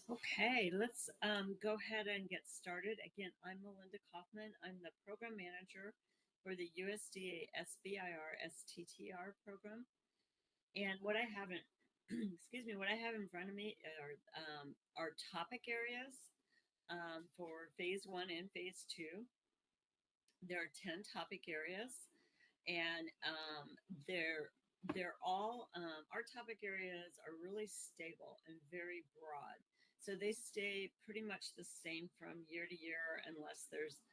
Okay, let's go ahead and get started. Again, I'm Melinda Kaufman. I'm the program manager for the USDA SBIR STTR program. And what I have in, excuse me, what I have in front of me are topic areas for phase one and phase two. There are 10 topic areas, and they're all our topic areas are really stable and very broad, so they stay pretty much the same from year to year unless there's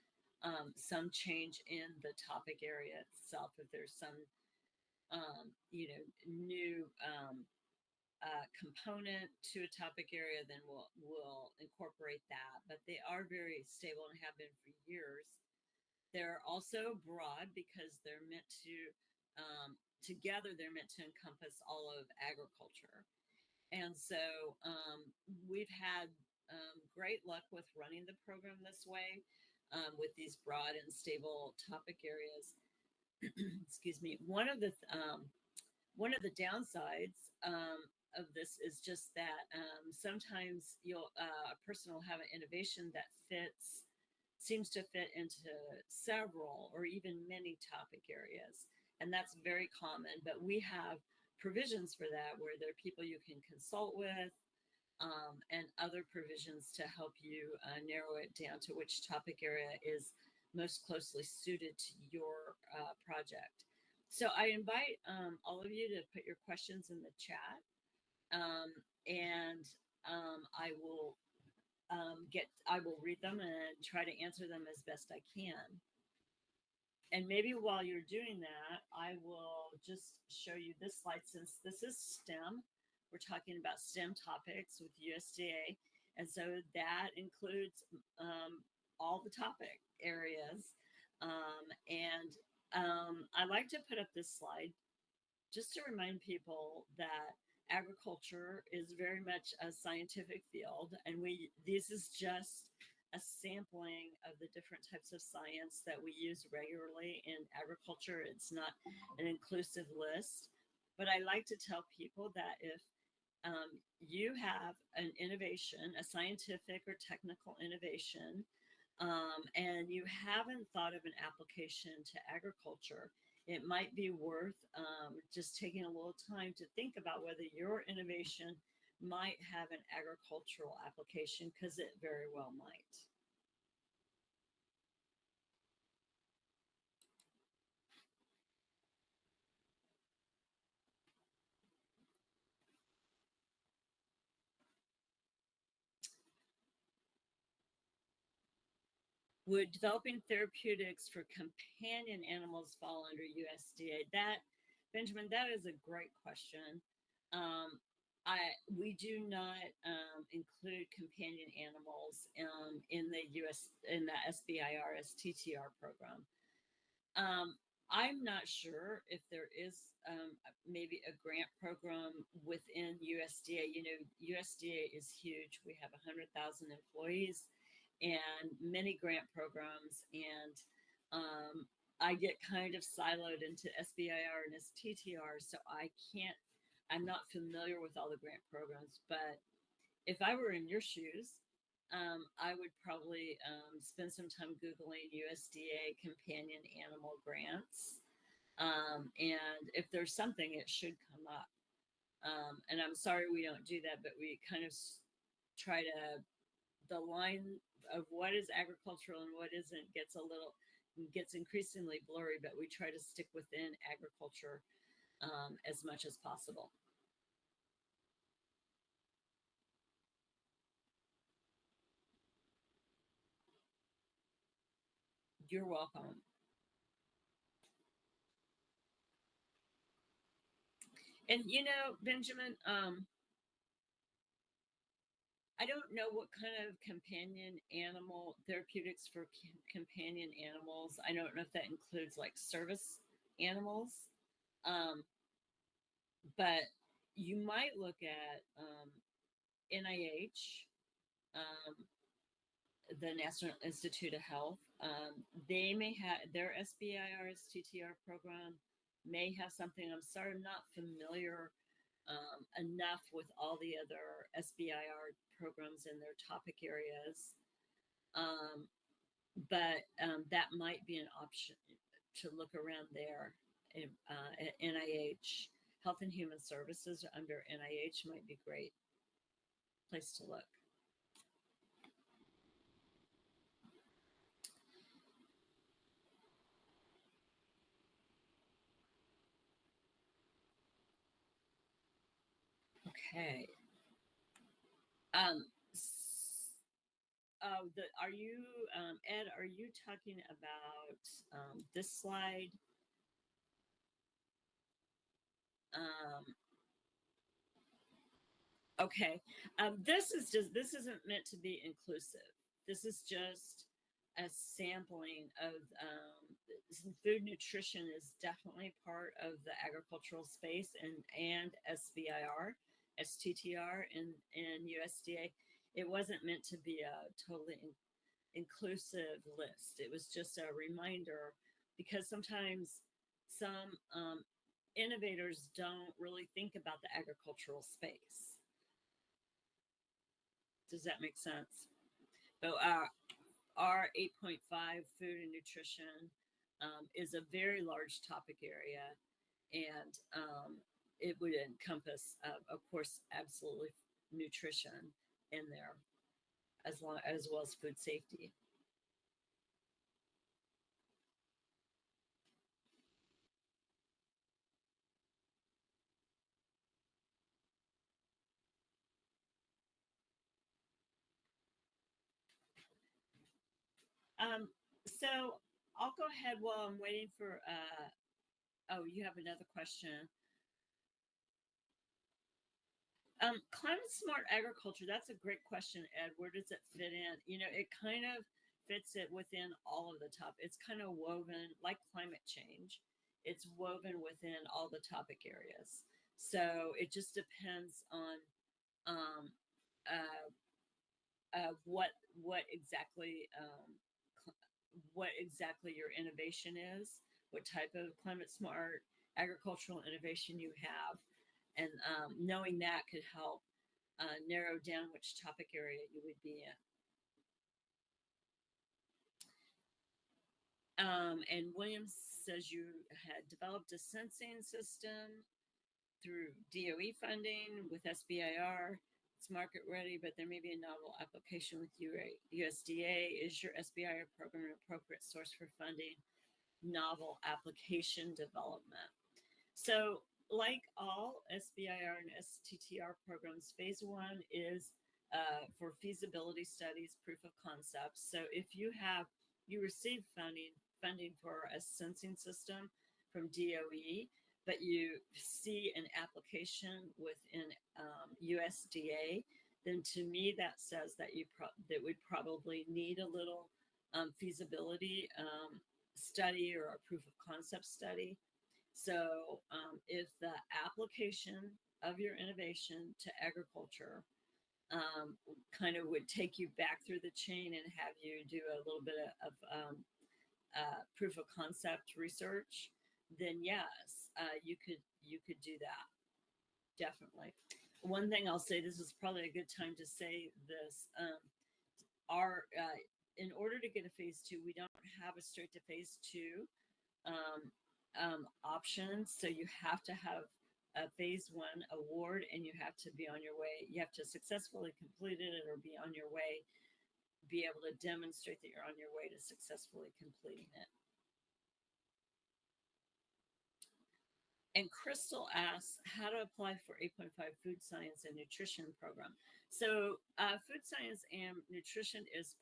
some change in the topic area itself. If there's some new component to a topic area, then we'll incorporate that, but they are very stable and have been for years. They're also broad because they're meant to, together, they're meant to encompass all of agriculture. And so we've had great luck with running the program this way with these broad and stable topic areas. Excuse me. One of the downsides of this is just that sometimes a person will have an innovation that seems to fit into several or even many topic areas. And that's very common, but we have provisions for that where there are people you can consult with and other provisions to help you narrow it down to which topic area is most closely suited to your project. So I invite all of you to put your questions in the chat, and I will read them and try to answer them as best I can. And maybe while you're doing that, I will just show you this slide. Since this is STEM, we're talking about STEM topics with USDA. And so that includes all the topic areas. I like to put up this slide just to remind people that agriculture is very much a scientific field, and this is just a sampling of the different types of science that we use regularly in agriculture. It's not an inclusive list, but I like to tell people that if you have an innovation, a scientific or technical innovation, and you haven't thought of an application to agriculture, it might be worth just taking a little time to think about whether your innovation might have an agricultural application, because it very well might. Would developing therapeutics for companion animals fall under USDA? Benjamin, that is a great question. Um, we do not include companion animals in the SBIR STTR program. I'm not sure if there is maybe a grant program within USDA. You know, USDA is huge. We have 100,000 employees and many grant programs, and I get kind of siloed into SBIR and STTR, so I'm not familiar with all the grant programs. But if I were in your shoes, I would probably spend some time Googling USDA companion animal grants. And if there's something, it should come up. And I'm sorry we don't do that, but we kind of try to, the line of what is agricultural and what isn't gets increasingly blurry, but we try to stick within agriculture as much as possible. You're welcome. And you know, Benjamin, I don't know what kind of companion animal therapeutics for companion animals. I don't know if that includes like service animals, um, but you might look at NIH, um, the National Institute of Health. They may have their SBIR STTR program may have something. I'm sorry, I'm not familiar enough with all the other SBIR programs in their topic areas. Um, but that might be an option to look around there. At NIH, Health and Human Services under NIH might be a great place to look. Okay. Um, are you, Ed, are you talking about this slide? Um, okay. This isn't meant to be inclusive. This is just a sampling of food nutrition is definitely part of the agricultural space and SBIR, STTR, and USDA. It wasn't meant to be a totally inclusive list. It was just a reminder because sometimes some innovators don't really think about the agricultural space. Does that make sense? So our 8.5 food and nutrition is a very large topic area, and it would encompass, of course, absolutely nutrition in there as well as food safety. Um, so I'll go ahead while I'm waiting for. Oh, you have another question. Climate smart agriculture. That's a great question, Ed. Where does it fit in? You know, it kind of fits it within all of the top. It's kind of woven like climate change. It's woven within all the topic areas. So it just depends on um, uh, what exactly what exactly your innovation is, what type of climate smart agricultural innovation you have, and knowing that could help narrow down which topic area you would be in. And Williams says you had developed a sensing system through DOE funding with SBIR. It's market ready, but there may be a novel application with USDA. Is your SBIR program an appropriate source for funding novel application development? So, like all SBIR and STTR programs, phase one is for feasibility studies, proof of concept. So, if you receive funding for a sensing system from DOE, but you see an application within USDA, then to me that says that that would probably need a little feasibility study or a proof of concept study. So, if the application of your innovation to agriculture kind of would take you back through the chain and have you do a little bit of proof of concept research, then yes, you could do that definitely. One thing I'll say, this is probably a good time to say this. Our In order to get a phase two, we don't have a straight to phase two um, options. So you have to have a phase one award and you have to be on your way. You have to successfully complete it or be on your way, be able to demonstrate that you're on your way to successfully completing it. And Crystal asks how to apply for 8.5 food science and nutrition program. So food science and nutrition is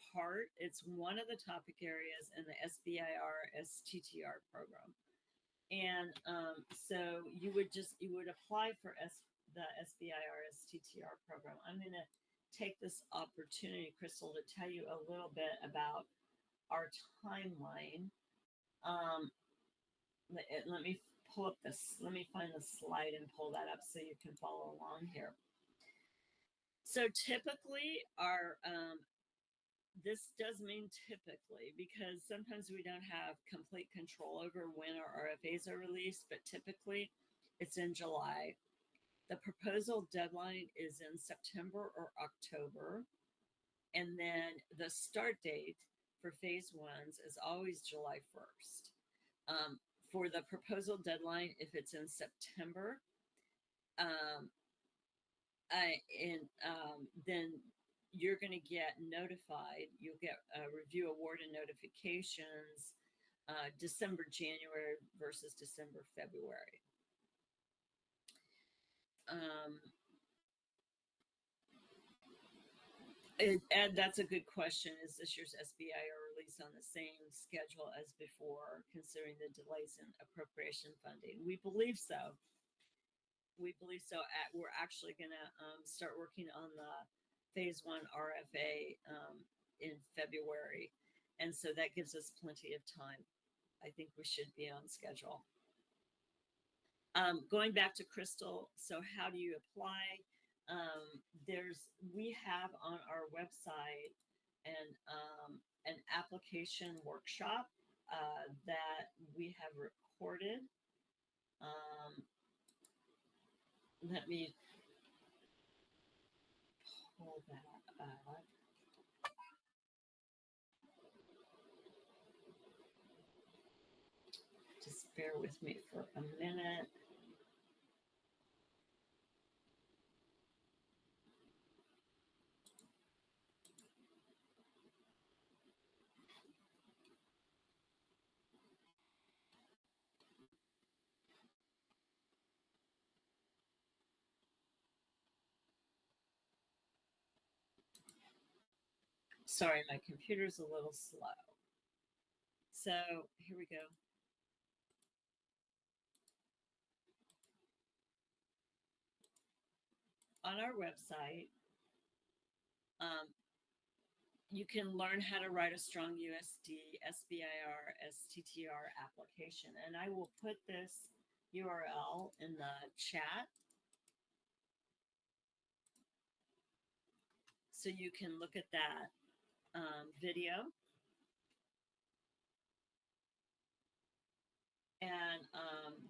it's one of the topic areas in the SBIR STTR program. And so you would apply for the SBIR STTR program. I'm going to take this opportunity, Crystal, to tell you a little bit about our timeline. Um, let me pull up this. Let me find the slide and pull that up so you can follow along here. So typically, this does mean typically because sometimes we don't have complete control over when our RFAs are released, but typically it's in July. The proposal deadline is in September or October. And then the start date for phase ones is always July 1st. For the proposal deadline, if it's in September, um, then you're going to get notified. You'll get review award and notifications December, January versus December, February. Um, and that's a good question. Is this year's SBIR release on the same schedule as before, considering the delays in appropriation funding? We believe so. We believe so. We're actually going to start working on the phase one RFA in February. And so that gives us plenty of time. I think we should be on schedule. Going back to Crystal, so how do you apply? We have on our website an application workshop that we have recorded. Let me pull that up. Just bear with me for a minute. Sorry, my computer's a little slow. So here we go. On our website, um, you can learn how to write a strong USD, SBIR, STTR application. And I will put this URL in the chat so you can look at that video. And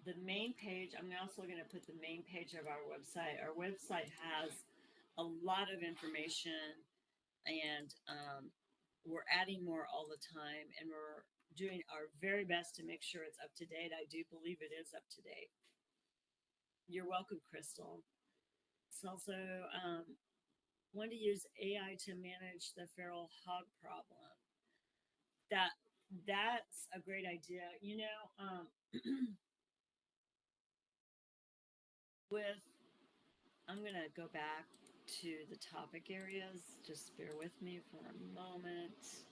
the main page, I'm also going to put the main page of our website. Our website has a lot of information, and we're adding more all the time, and we're doing our very best to make sure it's up to date. I do believe it is up to date. You're welcome, Crystal. It's also want to use AI to manage the feral hog problem. That's a great idea. With I'm gonna go back to the topic areas. Just bear with me for a moment.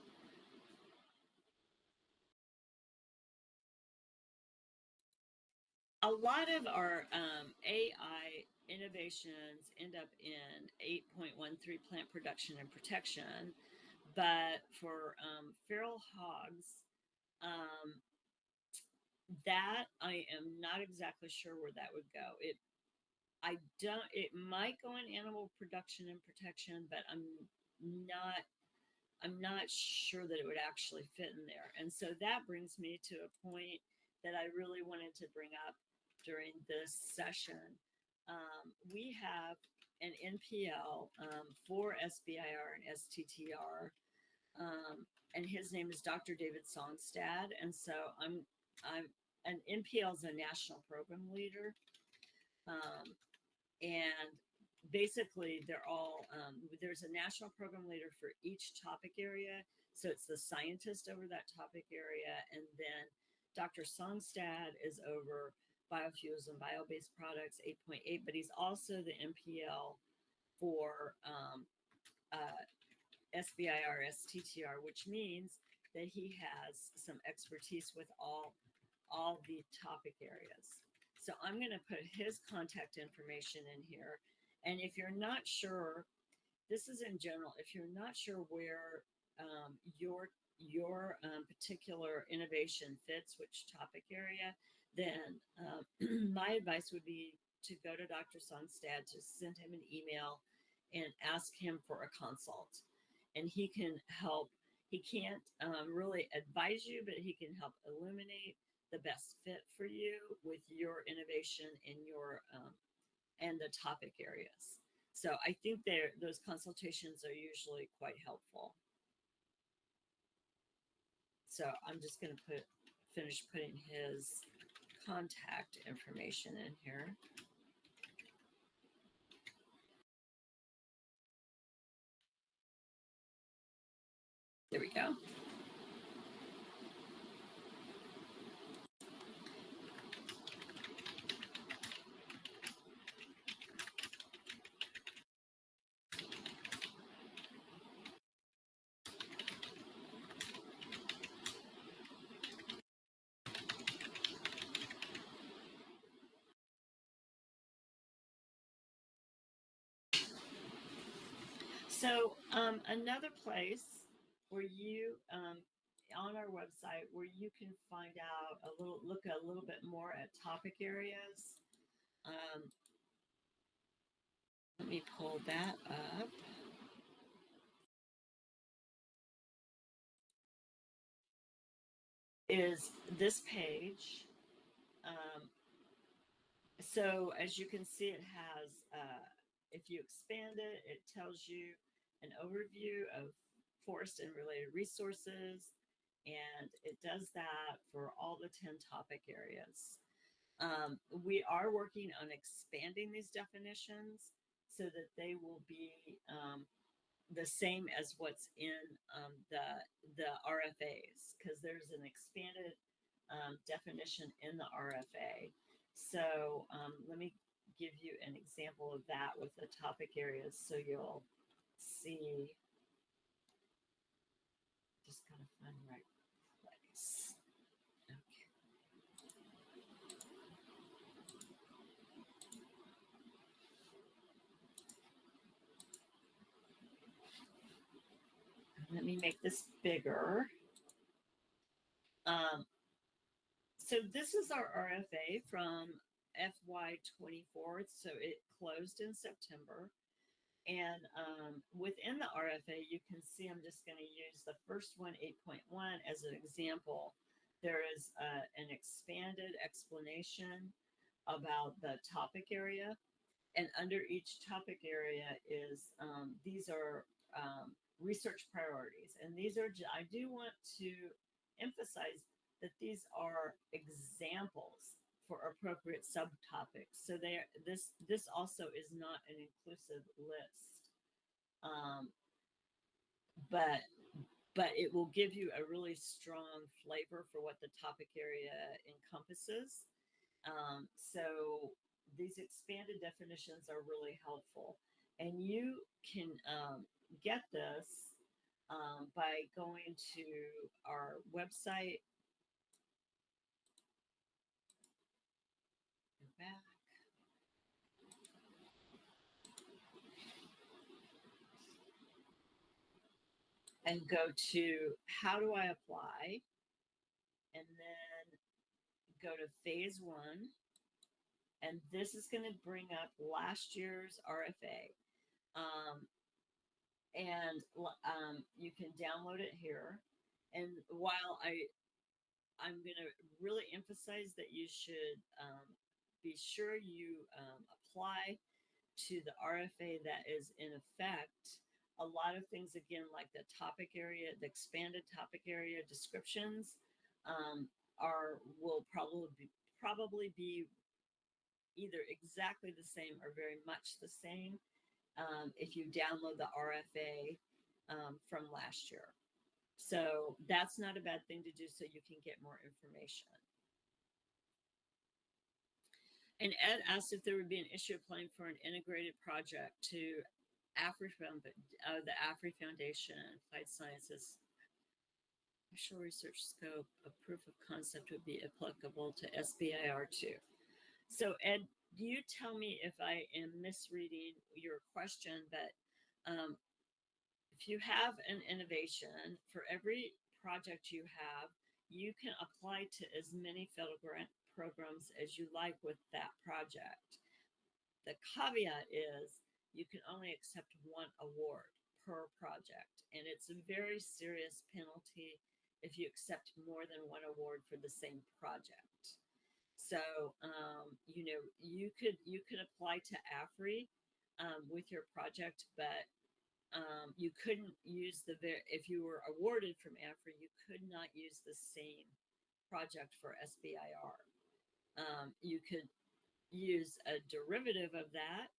A lot of our AI innovations end up in 8.13 plant production and protection, but for feral hogs, um, that I am not exactly sure where that would go. I don't. It might go in animal production and protection, but not. I'm not sure that it would actually fit in there. And so that brings me to a point that I really wanted to bring up during this session. We have an NPL for SBIR and STTR, and his name is Dr. David Songstad. And so I'm an NPL is a national program leader, and basically they're all there's a national program leader for each topic area, so it's the scientist over that topic area, and then Dr. Songstad is over biofuels and bio-based products 8.8, but he's also the MPL for SBIR STTR, which means that he has some expertise with all the topic areas. So I'm going to put his contact information in here. And if you're not sure, this is in general, if you're not sure where your particular innovation fits, which topic area, then my advice would be to go to Dr. Songstad, to send him an email and ask him for a consult. And he can help. He can't really advise you, but he can help illuminate the best fit for you with your innovation and and the topic areas. So I think those consultations are usually quite helpful. So I'm just going to finish putting his contact information in here. There we go. So another place where you on our website where you can find out look a little bit more at topic areas. Um, Let me pull that up. Is this page. Um, so as you can see, it has, if you expand it, it tells you an overview of forest and related resources. And it does that for all the 10 topic areas. We are working on expanding these definitions so that they will be the same as what's in the RFAs, because there's an expanded definition in the RFA. So let me give you an example of that with the topic areas so you'll see. Just gotta find the right place. Okay. Let me make this bigger. Um, so this is our RFA from FY24. So it closed in September. And within the RFA, you can see I'm just going to use the first one, 8.1, as an example. There is an expanded explanation about the topic area. And under each topic area is these are research priorities. And these are, I do want to emphasize that these are examples for appropriate subtopics. So this also is not an inclusive list, um, but it will give you a really strong flavor for what the topic area encompasses. So these expanded definitions are really helpful, and you can get this by going to our website. Go back. And go to how do I apply, and then go to phase one. And this is going to bring up last year's RFA. And you can download it here. And while I'm going to really emphasize that you should be sure you apply to the RFA that is in effect. A lot of things, again, like the topic area, the expanded topic area descriptions, will probably be either exactly the same or very much the same if you download the RFA from last year. So that's not a bad thing to do so you can get more information. And Ed asked if there would be an issue applying for an integrated project to the AFRI Foundation, Applied Sciences. Special research scope, a proof of concept would be applicable to SBIR2. So Ed, you tell me if I am misreading your question, but if you have an innovation, for every project you have, you can apply to as many federal grant programs as you like with that project. The caveat is you can only accept one award per project, and it's a very serious penalty if you accept more than one award for the same project. So you could apply to AFRI with your project, but you couldn't use if you were awarded from AFRI, you could not use the same project for SBIR. You could use a derivative of that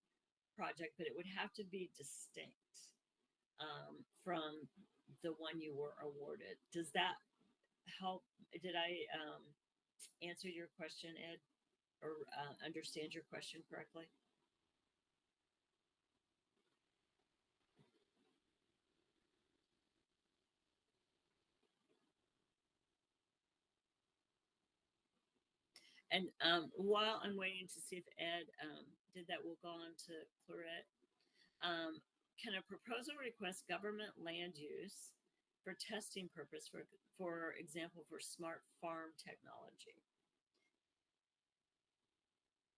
project, but it would have to be distinct from the one you were awarded. Does that help? Did I answer your question, Ed, or understand your question correctly? And while I'm waiting to see if Ed did that, we'll go on to Clarette. Um, can a proposal request government land use for testing purpose, for example, for smart farm technology?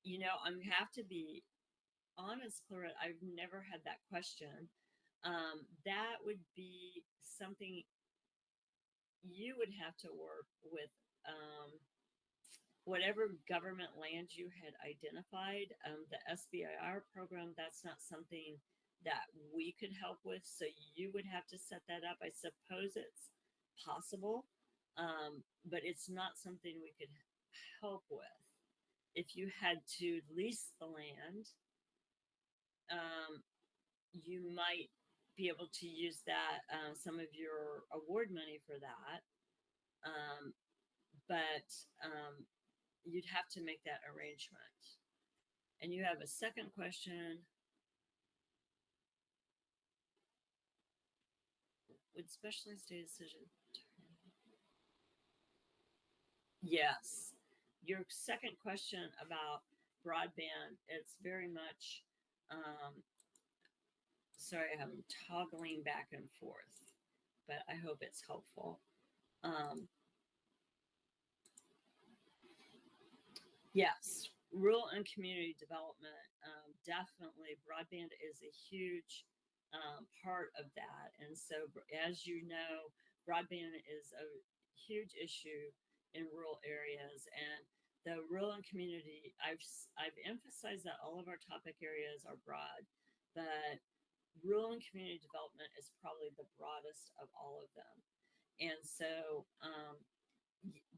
I have to be honest, Clarette, I've never had that question. That would be something you would have to work with whatever government land you had identified. The SBIR program, that's not something that we could help with. So you would have to set that up. I suppose it's possible, but it's not something we could help with. If you had to lease the land, um, you might be able to use that some of your award money for that. Um, but you'd have to make that arrangement. And you have a second question. Would specialized state decision? Yes. Your second question about broadband, it's very much, um, sorry, I'm toggling back and forth, but I hope it's helpful. Um, Yes, rural and community development, definitely broadband is a huge part of that. And so, as you know, broadband is a huge issue in rural areas. And the rural and community, I've emphasized that all of our topic areas are broad, but rural and community development is probably the broadest of all of them. And so,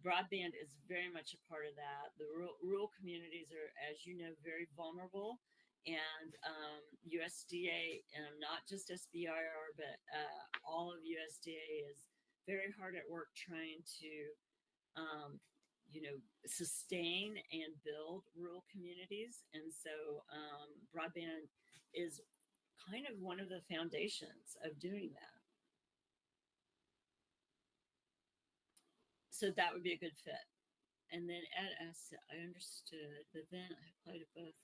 broadband is very much a part of that. The rural communities are, as you know, very vulnerable, and USDA, not just SBIR, but all of USDA is very hard at work trying to, um, sustain and build rural communities. And so, broadband is kind of one of the foundations of doing that. So that would be a good fit. And then Ed asked, I understood, but then I applied to both.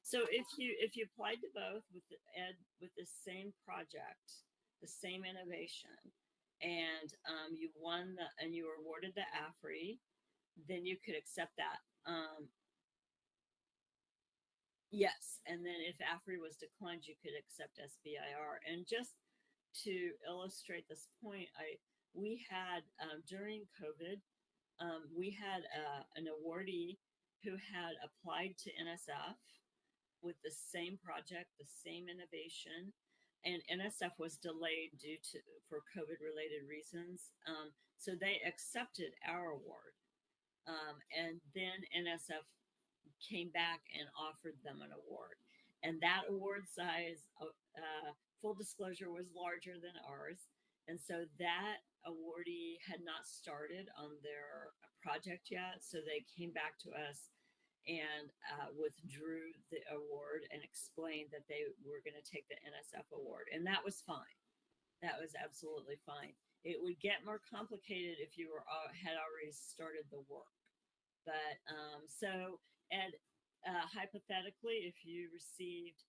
So if you applied to both with Ed with the same project, the same innovation, and you won and you were awarded the AFRI, then you could accept that. Yes, and then if AFRI was declined, you could accept SBIR. And just to illustrate this point, I we had during COVID, we had an awardee who had applied to NSF with the same project, the same innovation, and NSF was delayed due to for COVID related reasons. So they accepted our award, and then NSF came back and offered them an award, and that award size, full disclosure, was larger than ours, and so that awardee had not started on their project yet, so they came back to us and withdrew the award and explained that they were going to take the NSF award. And that was fine. That was absolutely fine. It would get more complicated if you had already started the work. But and hypothetically, if you received,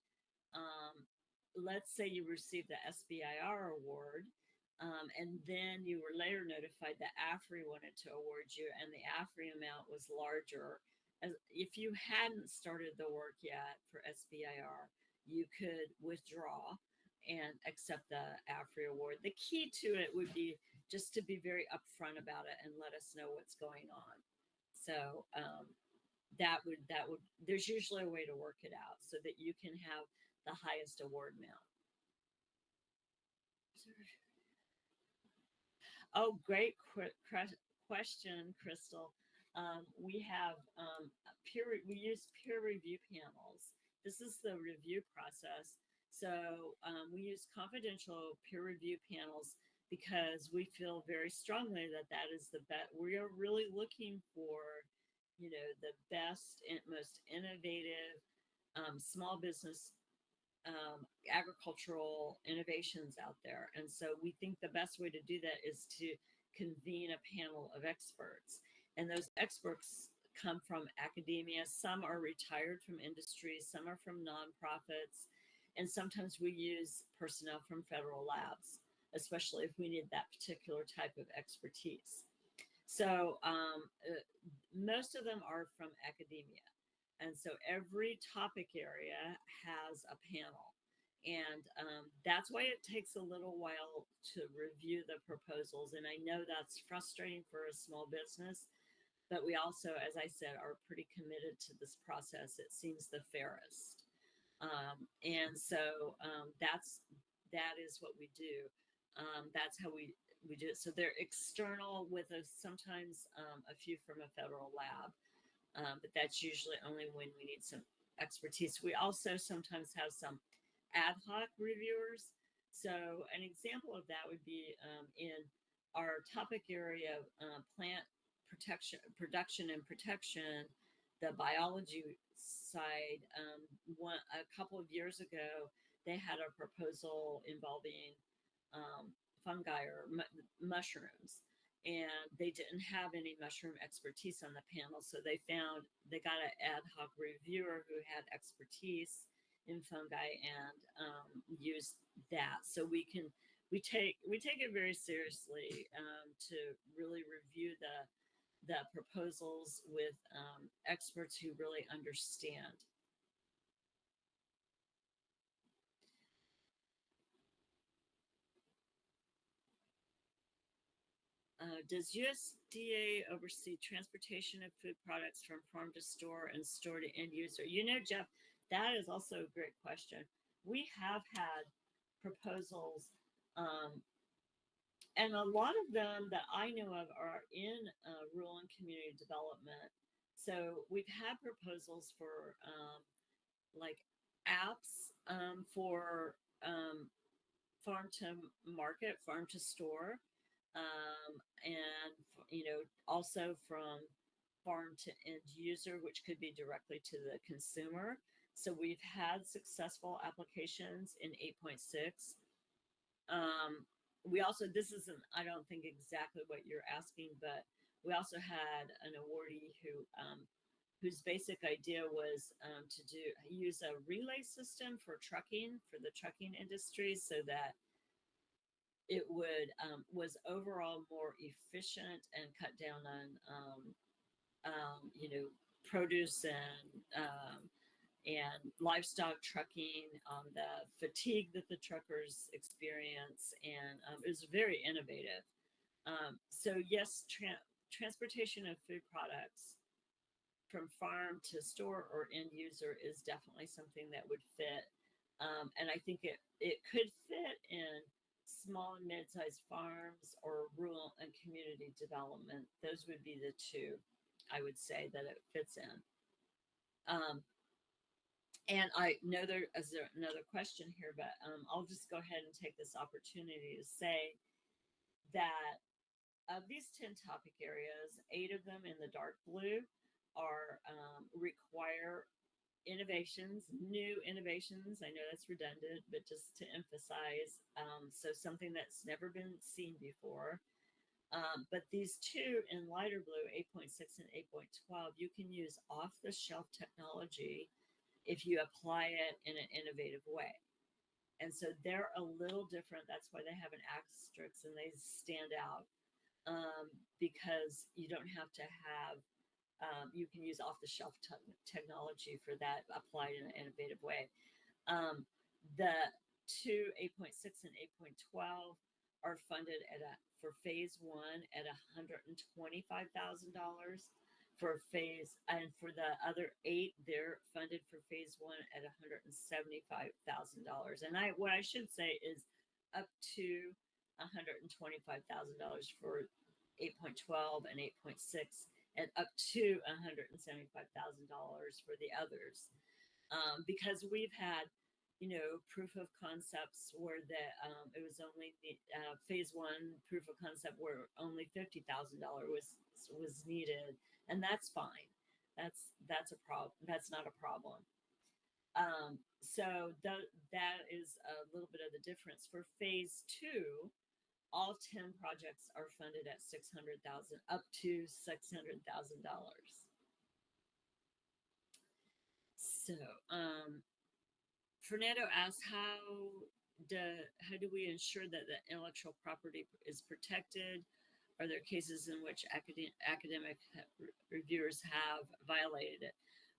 let's say you received the SBIR award, and then you were later notified that AFRI wanted to award you, and the AFRI amount was larger. As if you hadn't started the work yet for SBIR, you could withdraw and accept the AFRI award. The key to it would be just to be very upfront about it and let us know what's going on. So that would there's usually a way to work it out so that you can have the highest award amount. Oh, great question, Crystal. We have we use peer review panels. This is the review process. So we use confidential peer review panels because we feel very strongly that that is the best. We are really looking for, the best and most innovative small business agricultural innovations out there. And so we think the best way to do that is to convene a panel of experts. And those experts come from academia. Some are retired from industry, some are from nonprofits, and sometimes we use personnel from federal labs, especially if we need that particular type of expertise. So most of them are from academia. And so every topic area has a panel. And that's why it takes a little while to review the proposals. And I know that's frustrating for a small business, but we also, as I said, are pretty committed to this process. It seems the fairest. And so that is what we do. That's how we do it. So they're external with sometimes a few from a federal lab, but that's usually only when we need some expertise. We also sometimes have some ad hoc reviewers. So an example of that would be in our topic area of plant production and protection, the biology side. A couple of years ago, they had a proposal involving fungi or mushrooms, and they didn't have any mushroom expertise on the panel, so they got an ad hoc reviewer who had expertise in fungi and use that. So we take it very seriously to really review the proposals with experts who really understand. Does USDA oversee transportation of food products from farm to store and store to end user? Jeff, that is also a great question. We have had proposals, um, and a lot of them that I know of are in rural and community development. So we've had proposals for like apps for farm to market, farm to store, and also from farm to end user, which could be directly to the consumer. So we've had successful applications in 8.6. We also, this isn't, I don't think exactly what you're asking, but we also had an awardee whose basic idea was to use a relay system for trucking, for the trucking industry, so that it would was overall more efficient and cut down on produce and livestock trucking, the fatigue that the truckers experience, and it was very innovative. So yes, transportation of food products from farm to store or end user is definitely something that would fit. And I think it could fit in small and mid-sized farms or rural and community development. Those would be the two I would say that it fits in. Um, and I know there is another question here, but I'll just go ahead and take this opportunity to say that of these 10 topic areas, 8 of them in the dark blue are require innovations, new innovations. I know that's redundant, but just to emphasize, so something that's never been seen before. But these two in lighter blue, 8.6 and 8.12, you can use off the shelf technology if you apply it in an innovative way. And so they're a little different. That's why they have an asterisk and they stand out, because you don't have to have you can use off the shelf technology for that applied in an innovative way. The two 8.6 and 8.12 are funded for phase one at $125,000 for phase, and for the other eight, they're funded for phase one at $175,000. And what I should say is up to $125,000 for 8.12 and 8.6, and up to $175,000 for the others. Because we've had, proof of concepts where it was only the phase one proof of concept where only $50,000 was needed, and that's fine. That's a problem. That's not a problem. So that is a little bit of the difference. For phase two, all 10 projects are funded at 600,000, up to $600,000. So, Fernando asks, do how do we ensure that the intellectual property is protected? Are there cases in which academic reviewers have violated it?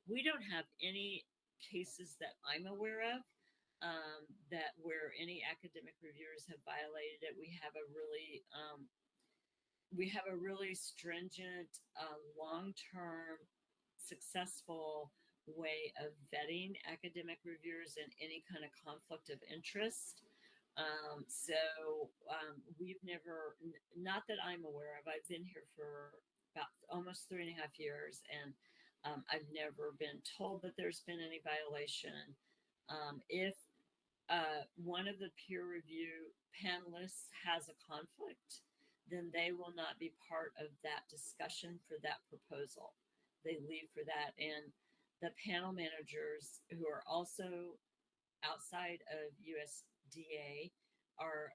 We don't have any cases that I'm aware of, that where any academic reviewers have violated it. We have a really stringent, long-term, successful way of vetting academic reviewers and any kind of conflict of interest. We've never, not that I'm aware of, I've been here for about almost 3.5 years, and I've never been told that there's been any violation. If one of the peer review panelists has a conflict, then they will not be part of that discussion for that proposal. They leave for that. And the panel managers, who are also outside of USDA, are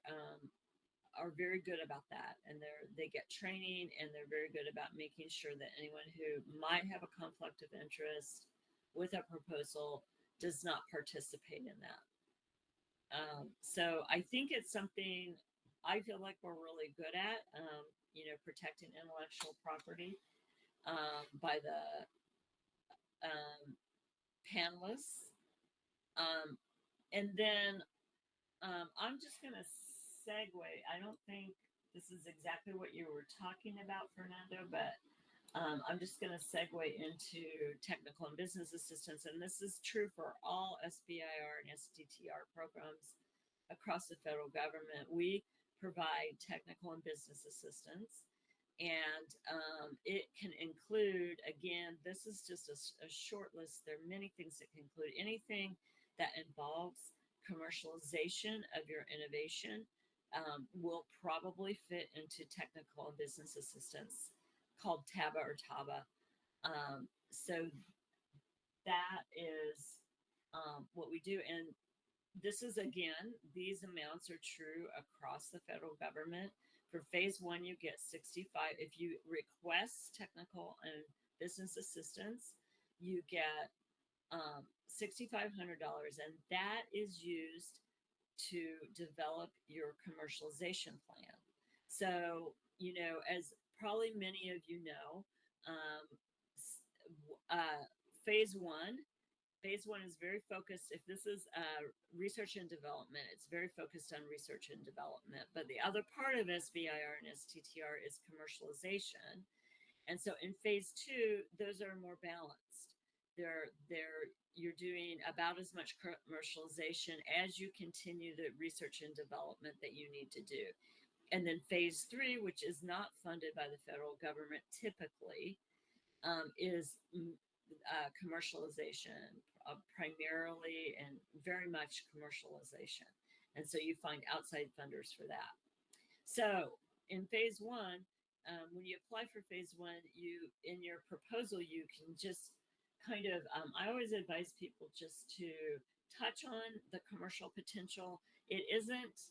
very good about that, and they get training, and they're very good about making sure that anyone who might have a conflict of interest with a proposal does not participate in that. So I think it's something I feel like we're really good at, protecting intellectual property, by the panelists. And then I'm just going to segue. I don't think this is exactly what you were talking about, Fernando, but I'm just going to segue into technical and business assistance. And this is true for all SBIR and STTR programs across the federal government. We provide technical and business assistance. And it can include, again, this is just a short list. There are many things that can include anything that involves commercialization of your innovation, will probably fit into technical and business assistance, called TABA or TABA. So that is what we do. And this is, again, these amounts are true across the federal government. For phase one, you get 65. If you request technical and business assistance, you get $6,500, and that is used to develop your commercialization plan. So, as probably many of you know, um, phase one Phase one is very focused. If this is research and development, it's very focused on research and development. But the other part of SBIR and STTR is commercialization. And so in phase two, those are more balanced. You're doing about as much commercialization as you continue the research and development that you need to do. And then phase three, which is not funded by the federal government typically, is commercialization, primarily, and very much commercialization. And so you find outside funders for that. So in phase one, when you apply for phase one, in your proposal, you can just kind of, I always advise people just to touch on the commercial potential. It isn't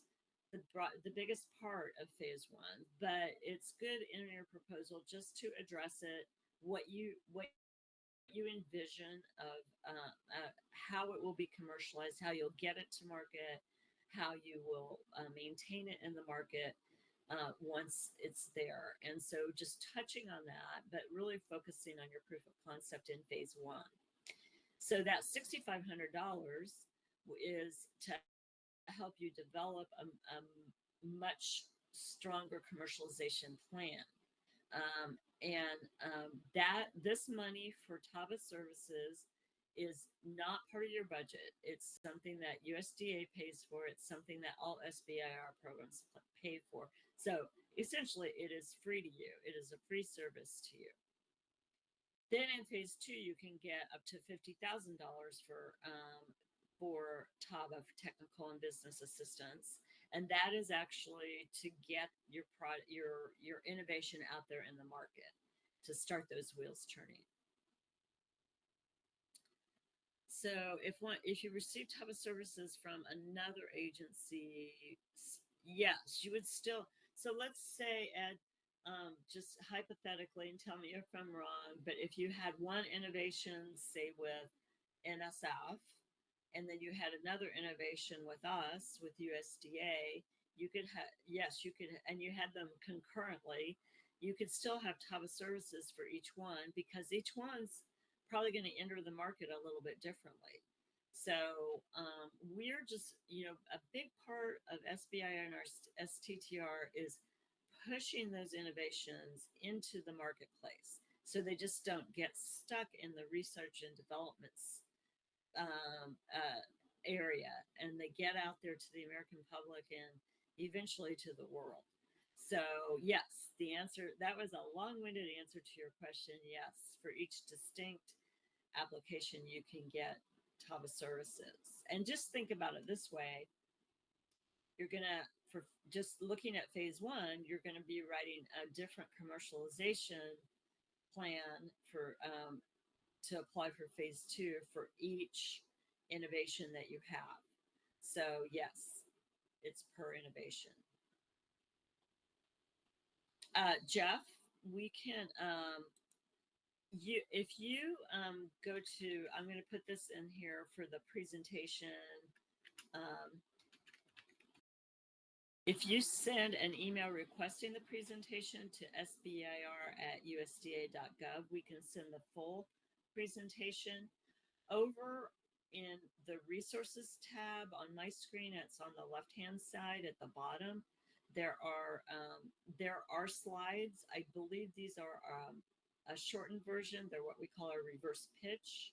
the biggest part of phase one, but it's good in your proposal just to address it, what you envision of how it will be commercialized, how you'll get it to market, how you will maintain it in the market once it's there. And so just touching on that, but really focusing on your proof of concept in phase one. So that $6,500 is to help you develop a much stronger commercialization plan. That this money for TABA services is not part of your budget. It's something that USDA pays for. It's something that all SBIR programs pay for. So essentially, it is free to you. It is a free service to you. Then in phase two, you can get up to $50,000 for TABA, for technical and business assistance, and that is actually to get your product, your innovation out there in the market, to start those wheels turning. So if you receive TABA services from another agency, yes, you would still. So let's say, Ed, just hypothetically, and tell me if I'm wrong, but if you had one innovation, say with NSF, and then you had another innovation with us, with USDA, you could have, yes, you could, and you had them concurrently, you could still have TABA services for each one, because each one's probably going to enter the market a little bit differently. So we're just, a big part of SBIR and our STTR is pushing those innovations into the marketplace, so they just don't get stuck in the research and development area, and they get out there to the American public and eventually to the world. So, yes, the answer, that was a long winded answer to your question. Yes, for each distinct application, you can get TABA services. And just think about it this way: you're going to, for just looking at phase one, you're going to be writing a different commercialization plan for to apply for phase two for each innovation that you have. So yes, it's per innovation. Jeff, we can you if you go to, I'm going to put this in here for the presentation. Um, if you send an email requesting the presentation to sbir@usda.gov, we can send the full presentation. Over in the resources tab on my screen, it's on the left hand side at the bottom. There are slides. I believe these are a shortened version. They're what we call a reverse pitch,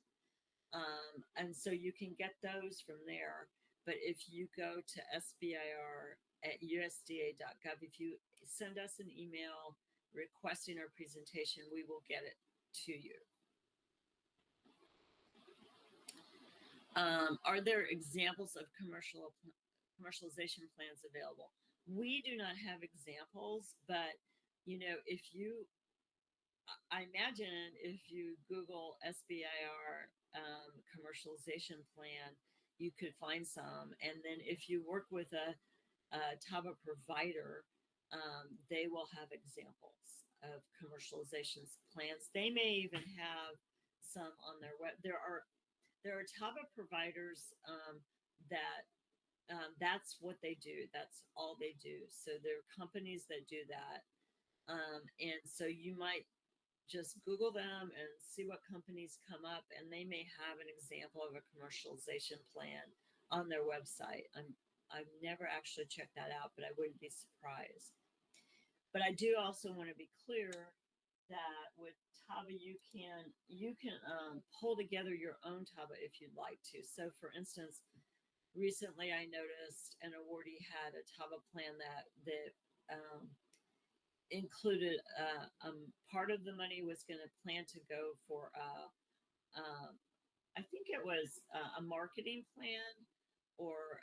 and so you can get those from there. But if you go to sbir@usda.gov, if you send us an email requesting our presentation, we will get it to you. Are there examples of commercialization plans available? We do not have examples, but if you, I imagine if you Google SBIR commercialization plan, you could find some. And then if you work with a TABA provider, they will have examples of commercialization plans. They may even have some on their web. There are TABA providers that's what they do. That's all they do. So there are companies that do that. And so you might just Google them and see what companies come up, and they may have an example of a commercialization plan on their website. I've never actually checked that out, but I wouldn't be surprised. But I do also want to be clear that with TABA, you can pull together your own TABA if you'd like to. So, for instance, recently I noticed an awardee had a TABA plan that included part of the money was going to plan to go for I think it was a marketing plan or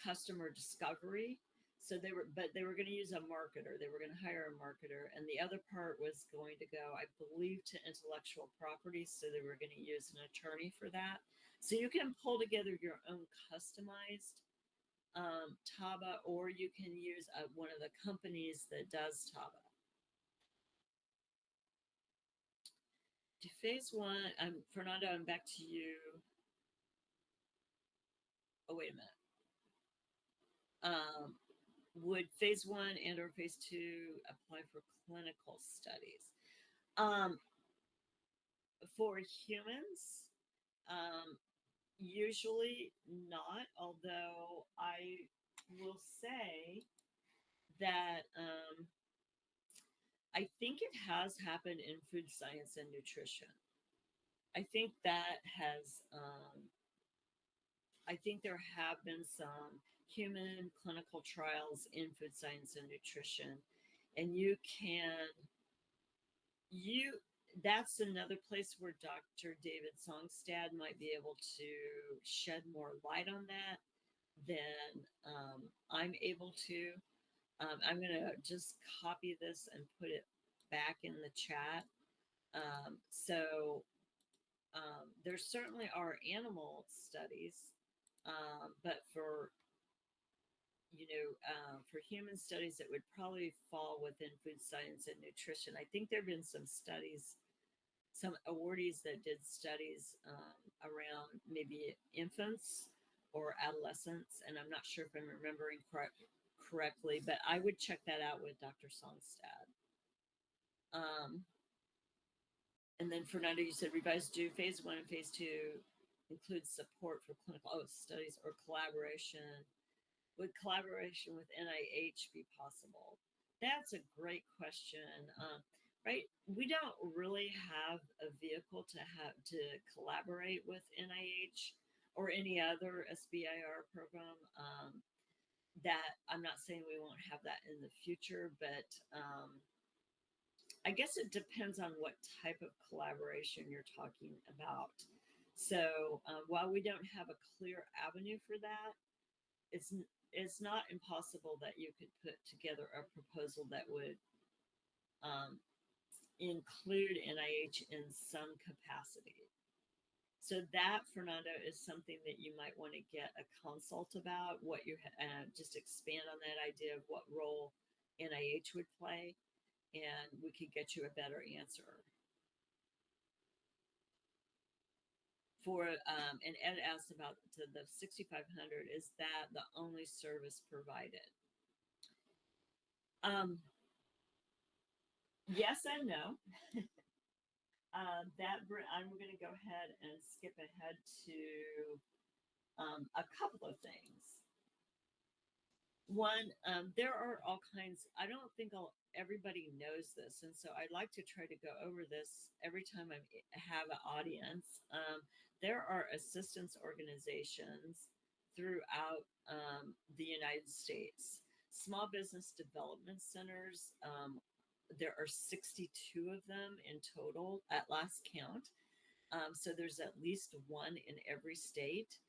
customer discovery. So they were going to use a marketer. They were going to hire a marketer, and the other part was going to go, I believe, to intellectual property. So they were going to use an attorney for that. So you can pull together your own customized TABA, or you can use one of the companies that does TABA. To phase one, Fernando, I'm back to you. Oh, wait a minute. Would phase one and or phase two apply for clinical studies? For humans, usually not, although I will say that I think it has happened in food science and nutrition. I think that has, I think there have been some human clinical trials in food science and nutrition, and you, that's another place where Dr. David Songstad might be able to shed more light on that than I'm able to. I'm going to just copy this and put it back in the chat. There certainly are animal studies, but for human studies, it would probably fall within food science and nutrition. I think there have been some studies, some awardees that did studies around maybe infants or adolescents, and I'm not sure if I'm remembering correctly, but I would check that out with Dr. Songstad. Um, and then Fernando, you said revise do phase one and phase two includes support for clinical studies or collaboration. Would collaboration with NIH be possible? That's a great question. Right, we don't really have a vehicle to collaborate with NIH or any other SBIR program. That I'm not saying we won't have that in the future, but I guess it depends on what type of collaboration you're talking about. So while we don't have a clear avenue for that, it's it's not impossible that you could put together a proposal that would um, include NIH in some capacity. So that, Fernando, is something that you might want to get a consult about. What you just expand on that idea of what role NIH would play, and we could get you a better answer. And Ed asked about the 6,500. Is that the only service provided? Um, yes and no. I'm going to go ahead and skip ahead to a couple of things. One, there are all kinds. I don't think everybody knows this, and so I'd like to try to go over this every time I have an audience. There are assistance organizations throughout the United States, small business development centers. There are 62 of them in total at last count. So there's at least one in every state.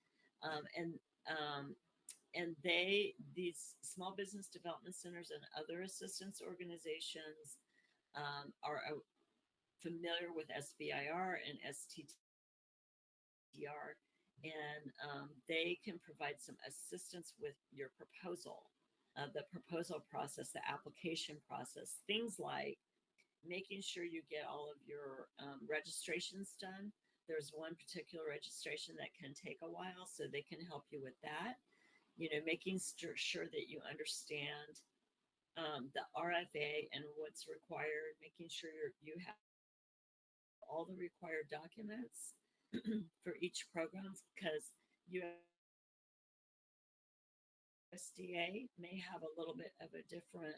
Um, and um, and these small business development centers and other assistance organizations are familiar with SBIR and STTR, and they can provide some assistance with your proposal, the proposal process, the application process, things like making sure you get all of your registrations done. There's one particular registration that can take a while, so they can help you with that. Making sure that you understand the RFA and what's required, making sure you have all the required documents for each program, because USDA may have a little bit of a different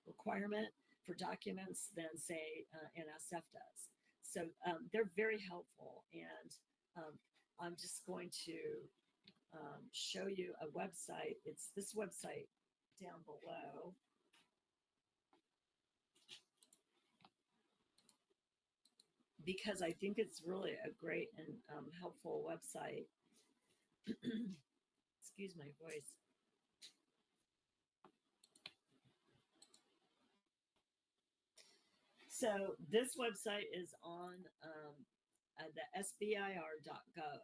requirement for documents than, say, NSF does. So they're very helpful. And I'm just going to show you a website. It's this website down below. Because I think it's really a great and helpful website. Excuse my voice. So this website is on the SBIR.gov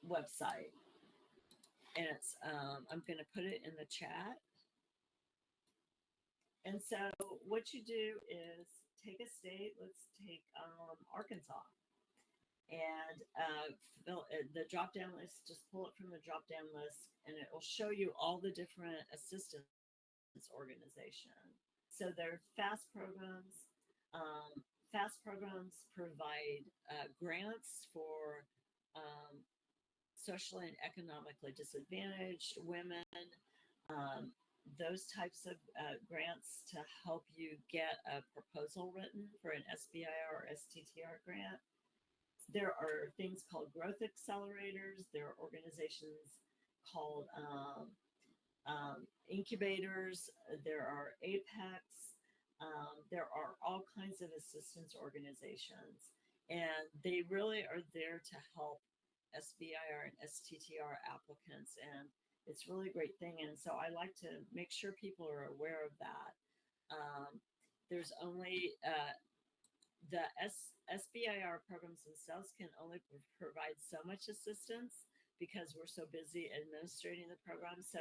website. And I'm going to put it in the chat. And so what you do is take a state, let's take Arkansas. And the drop down list, just pull it from the drop down list, and it will show you all the different assistance organizations. So they're FAST programs. FAST programs provide grants for socially and economically disadvantaged women, um, those types of grants to help you get a proposal written for an SBIR or STTR grant. There are things called growth accelerators. There are organizations called incubators. There are APEX. There are all kinds of assistance organizations, and they really are there to help SBIR and STTR applicants. And it's really a great thing. And so I like to make sure people are aware of that. There's only the SBIR programs themselves can only provide so much assistance because we're so busy administrating the program. So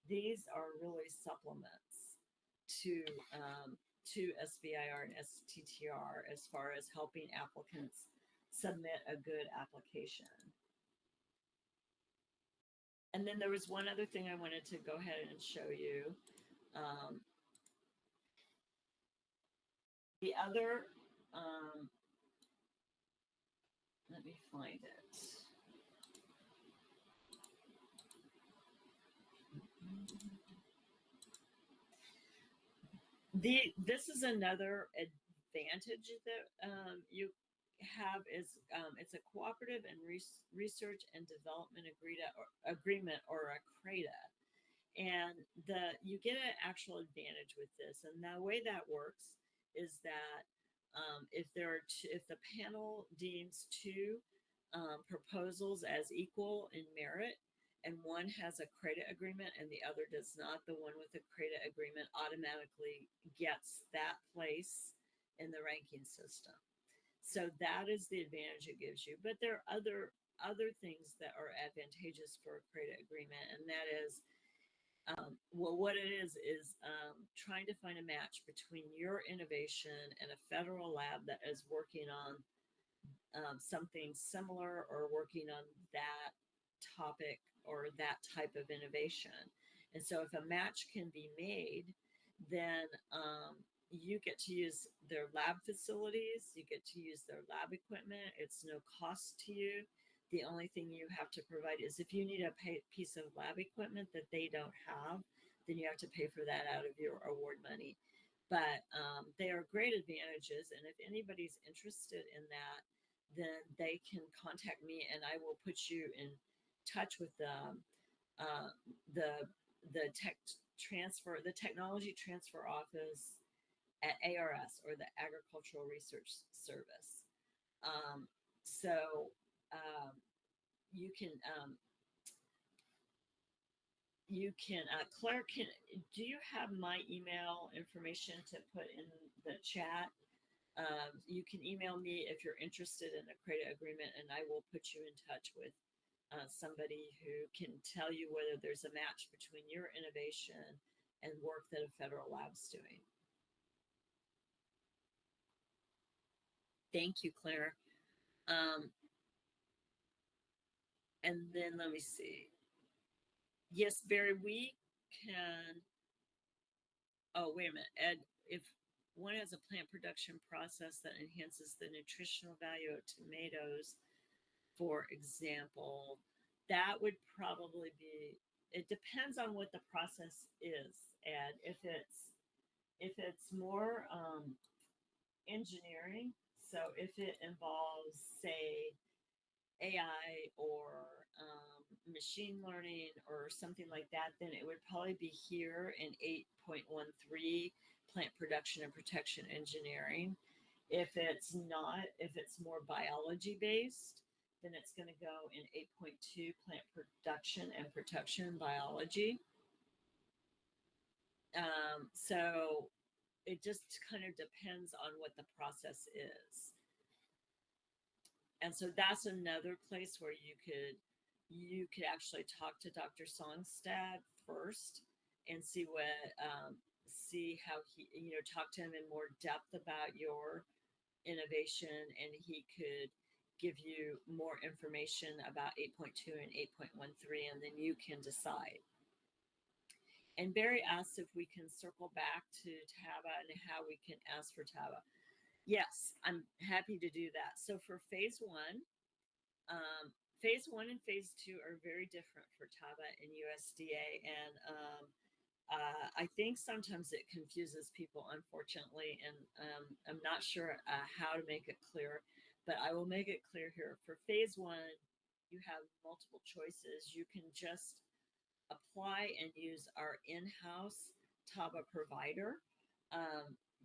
these are really supplements to SBIR and STTR as far as helping applicants submit a good application. And then there was one other thing I wanted to go ahead and show you. Um, the other, let me find it. This is another advantage that you have is it's a cooperative and research and development agreement or a CRADA, and you get an actual advantage with this. And the way that works is that if the panel deems two proposals as equal in merit, and one has a credit agreement and the other does not, the one with the credit agreement automatically gets that place in the ranking system. So that is the advantage it gives you. But there are other things that are advantageous for a credit agreement, and that is well, what it is trying to find a match between your innovation and a federal lab that is working on something similar or working on that topic or that type of innovation. And so, if a match can be made, then you get to use their lab facilities, you get to use their lab equipment. It's no cost to you. The only thing you have to provide is if you need a piece of lab equipment that they don't have, then you have to pay for that out of your award money. But they are great advantages. And if anybody's interested in that, then they can contact me and I will put you in touch with uh, the technology transfer office at ARS, or the Agricultural Research Service. So you can Claire, do you have my email information to put in the chat? You can email me if you're interested in a credit agreement, and I will put you in touch with somebody who can tell you whether there's a match between your innovation and work that a federal lab's doing. Thank you, Claire. And then let me see. Yes, Barry, we can. Oh, wait a minute. Ed, if one has a plant production process that enhances the nutritional value of tomatoes, for example, that would probably be, it depends on what the process is. And if it's more engineering, so if it involves, say, AI or machine learning or something like that, then it would probably be here in 8.13 plant production and protection engineering. If it's not, if it's more biology based, then it's going to go in 8.2 plant production and protection biology. So it just kind of depends on what the process is. And so that's another place where you could actually talk to Dr. Songstad first and see see how he, talk to him in more depth about your innovation, and he could give you more information about 8.2 and 8.13, and then you can decide. And Barry asks if we can circle back to TABA and how we can ask for TABA. Yes, I'm happy to do that. So for phase one, Phase one and phase two are very different for TABA and USDA, and I think sometimes it confuses people, unfortunately, and I'm not sure how to make it clear, but I will make it clear here. For phase one, you have multiple choices. You can just apply and use our in house TABA provider.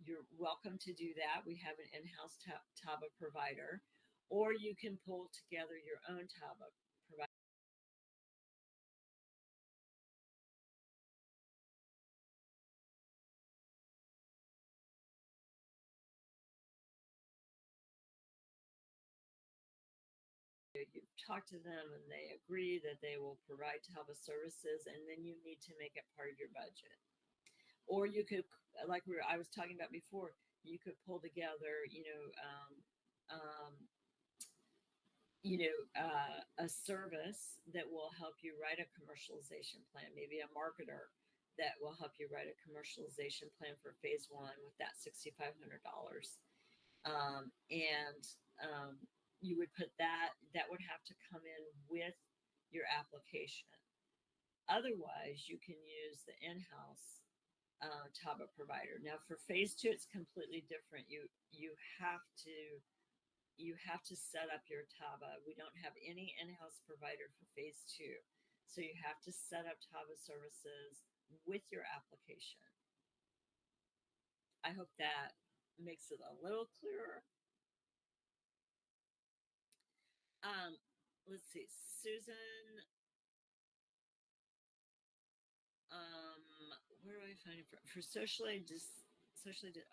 You're welcome to do that. We have an in house TABA provider, or you can pull together your own TABA provider. You talk to them and they agree that they will provide TABA services, and then you need to make it part of your budget. Or you could, like I was talking about before, you could pull together, um, a service that will help you write a commercialization plan, maybe a marketer that will help you write a commercialization plan for phase one with that $6,500. And you would put that would have to come in with your application. Otherwise, you can use the in-house TABA provider. Now, for phase two, it's completely different. Have to you have to set up your TABA. We don't have any in-house provider for phase two, so you have to set up TABA services with your application. I hope that makes it a little clearer. Um, let's see, Susan. Where do I find it for socially?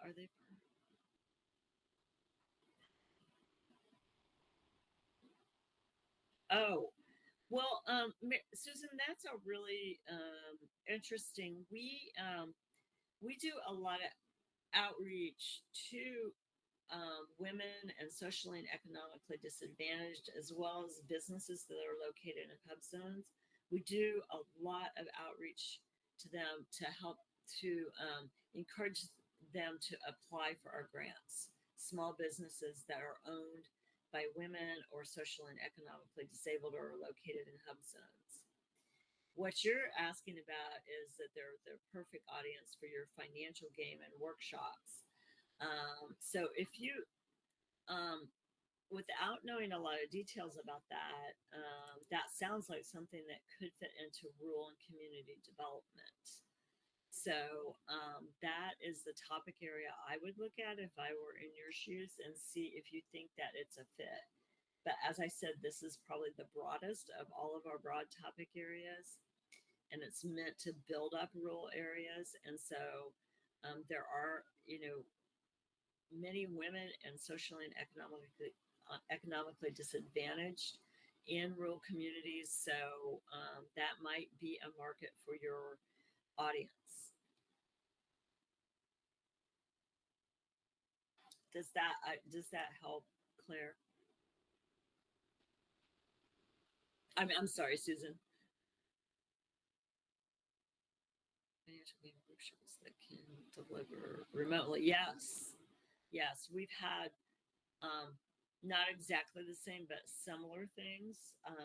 Are they? Oh, well, Susan, that's a really interesting. We do a lot of outreach to women and socially and economically disadvantaged, as well as businesses that are located in hub zones. We do a lot of outreach to them to help to encourage them to apply for our grants. Small businesses that are owned by women or socially and economically disabled or are located in hub zones. What you're asking about is that they're the perfect audience for your financial game and workshops. So if you um, without knowing a lot of details about that, that sounds like something that could fit into rural and community development. So that is the topic area I would look at if I were in your shoes and see if you think that it's a fit. But as I said, this is probably the broadest of all of our broad topic areas, and it's meant to build up rural areas. And so there are, many women and socially and economically disadvantaged in rural communities. So that might be a market for your audience. Does that help, Claire? I'm sorry, Susan. Financial game workshops that can deliver remotely. Yes, yes, we've had not exactly the same, but similar things in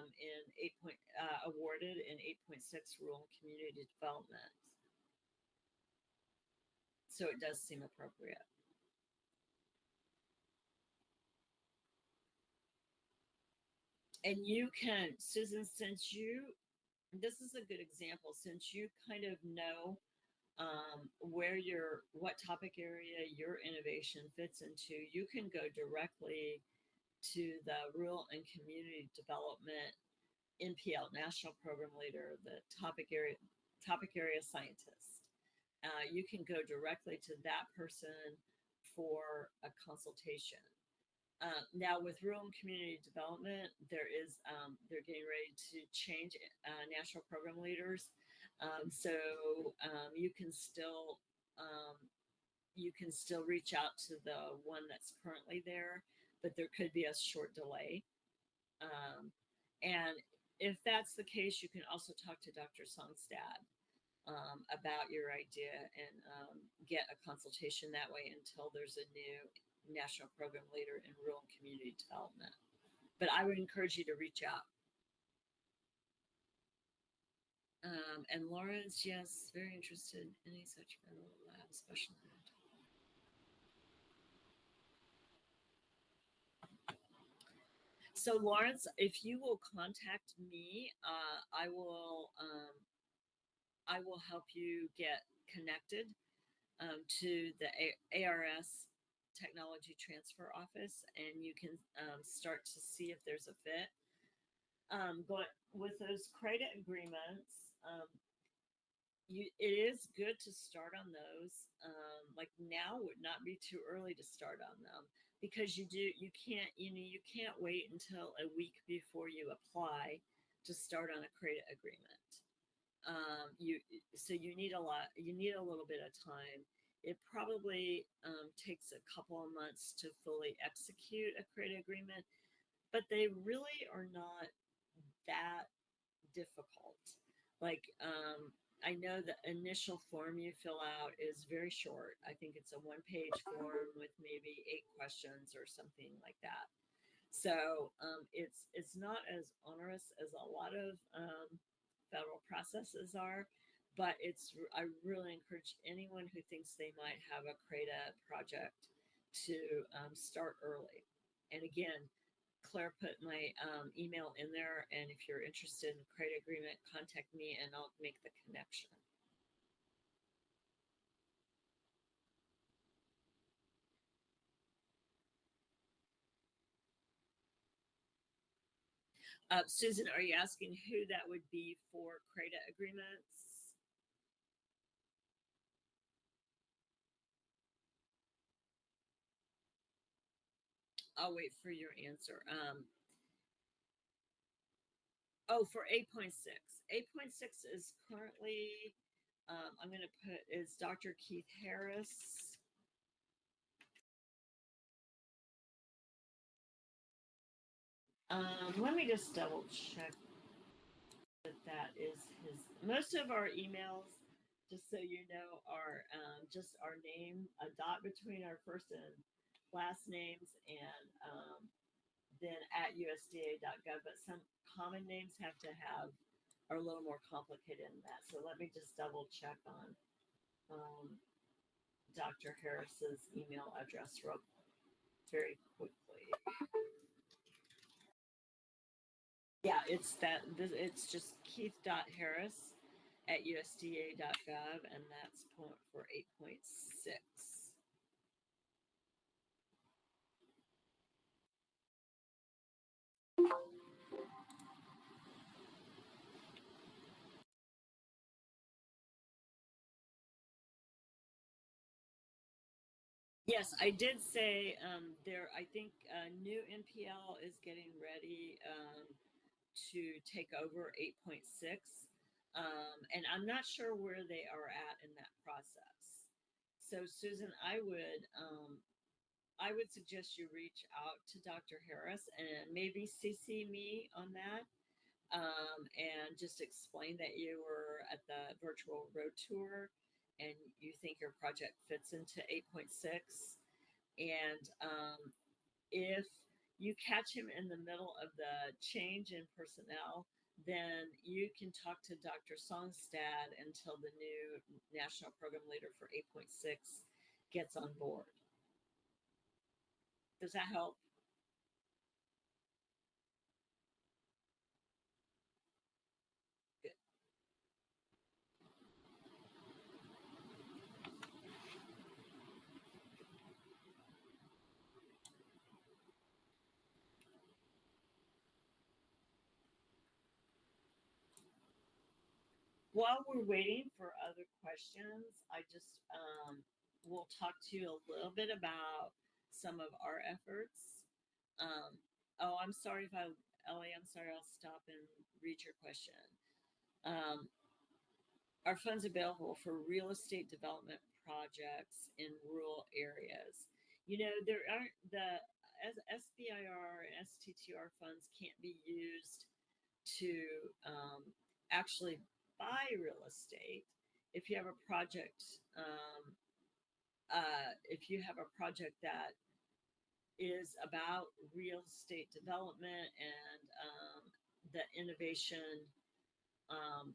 awarded in 8.6 rural and community development. So it does seem appropriate. And you can, Susan, since this is a good example, since you kind of know what topic area your innovation fits into, you can go directly to the rural and community development NPL, National Program Leader, the topic area scientist. You can go directly to that person for a consultation. Now, with rural and community development, they're getting ready to change national program leaders, so you can still reach out to the one that's currently there, but there could be a short delay. And if that's the case, you can also talk to Dr. Songstad about your idea and get a consultation that way until there's a new national program leader in rural and community development. But I would encourage you to reach out. And Lawrence, yes, very interested in any such federal lab, special ed. So Lawrence, if you will contact me, I will help you get connected to the ARS Technology Transfer Office, and you can start to see if there's a fit. But with those credit agreements, it is good to start on those. Like now would not be too early to start on them because you can't you can't wait until a week before you apply to start on a credit agreement. You so you need a little bit of time. It probably takes a couple of months to fully execute a credit agreement, but they really are not that difficult. Like, I know the initial form you fill out is very short. I think it's a one-page form with maybe 8 questions or something like that. So it's not as onerous as a lot of federal processes are, but I really encourage anyone who thinks they might have a CRADA project to start early. And again, Claire put my email in there, and if you're interested in credit agreement, contact me and I'll make the connection. Susan, are you asking who that would be for credit agreements? I'll wait for your answer. Oh, for 8.6. 8.6 is currently, I'm going to put, is Dr. Keith Harris. Let me just double check that that is his. Most of our emails, just so you know, are just our name, a dot between our first and last names, and then at USDA.gov. But some common names have to have are a little more complicated than that. So let me just double check on um, Dr. Harris's email address real very quickly. Yeah, it's that. It's just Keith.Harris at USDA.gov, and that's for 8.6. Yes, I did say there. I think new NPL is getting ready to take over 8.6, and I'm not sure where they are at in that process. So, Susan, I would suggest you reach out to Dr. Harris and maybe CC me on that, and just explain that you were at the virtual road tour and you think your project fits into 8.6. And if you catch him in the middle of the change in personnel, then you can talk to Dr. Songstad until the new national program leader for 8.6 gets on board. Does that help? Good. While we're waiting for other questions, I just will talk to you a little bit about some of our efforts. Um, oh, I'm sorry if I, Ellie, I'm sorry, I'll stop and read your question. Um, are funds available for real estate development projects in rural areas? You know, there aren't the as SBIR and STTR funds can't be used to actually buy real estate. If you have a project, if you have a project that is about real estate development and the innovation um,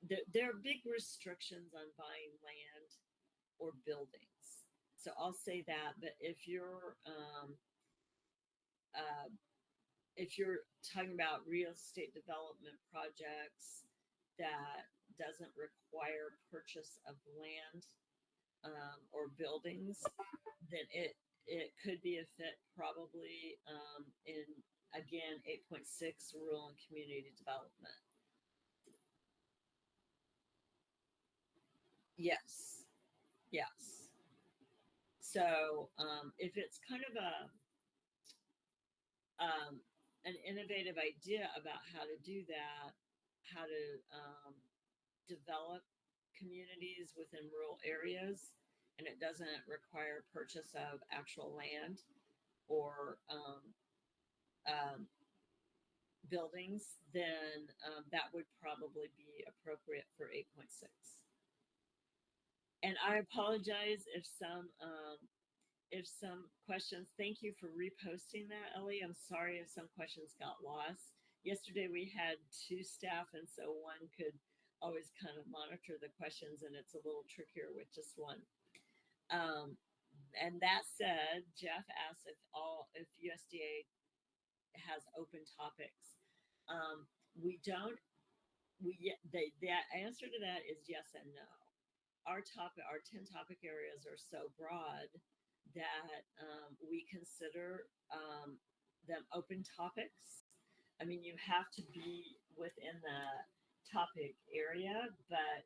there are big restrictions on buying land or buildings. So I'll say that. But uh, if you're talking about real estate development projects that doesn't require purchase of land or buildings, then it could be a fit probably in again 8.6 rural and community development. Yes, yes. So if it's kind of um, an innovative idea about how to do that, how to develop communities within rural areas, and it doesn't require purchase of actual land or um, buildings, then that would probably be appropriate for 8.6. And I apologize if some questions. Thank you for reposting that, Ellie. I'm sorry if some questions got lost. Yesterday we had two staff, and so one could always kind of monitor the questions, and it's a little trickier with just one. Um, and that said, Jeff asked if USDA has open topics. We don't. The answer to that is yes and no. Our 10 topic areas are so broad that we consider them open topics. I mean, you have to be within the topic area, but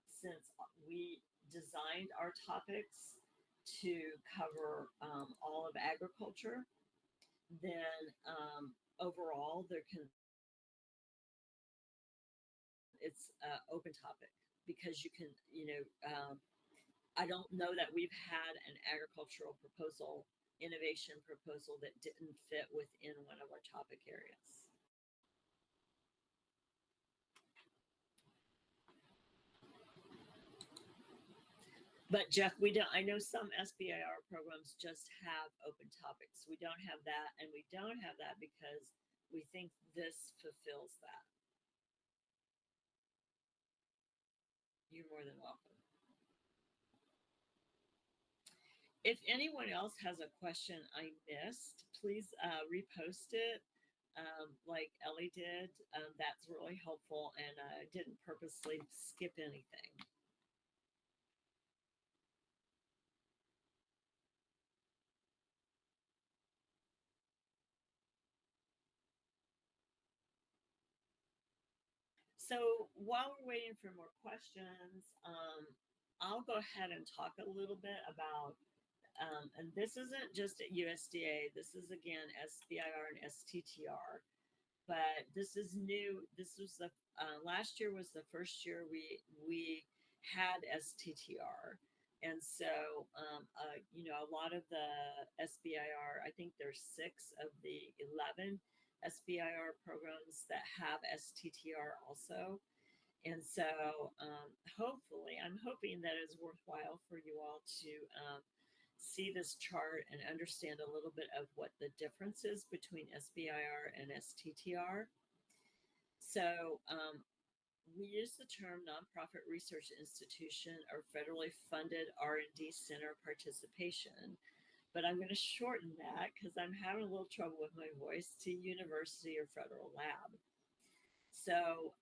since we designed our topics to cover all of agriculture, then overall it's open topic because you can, I don't know that we've had an agricultural proposal, innovation proposal that didn't fit within one of our topic areas. But Jeff, we don't. I know some SBIR programs just have open topics. We don't have that, and we don't have that because we think this fulfills that. You're more than welcome. If anyone else has a question I missed, please repost it like Ellie did. That's really helpful, and I didn't purposely skip anything. So while we're waiting for more questions, I'll go ahead and talk a little bit about, and this isn't just at USDA, this is again SBIR and STTR, but this is new. This was the last year was the first year we had STTR, and so a lot of the SBIR. I think there's 6 of the 11 SBIR programs that have STTR also. And so, hopefully, I'm hoping that it's worthwhile for you all to see this chart and understand a little bit of what the difference is between SBIR and STTR. So, we use the term nonprofit research institution or federally funded R&D center participation, but I'm going to shorten that because I'm having a little trouble with my voice to university or federal lab. So,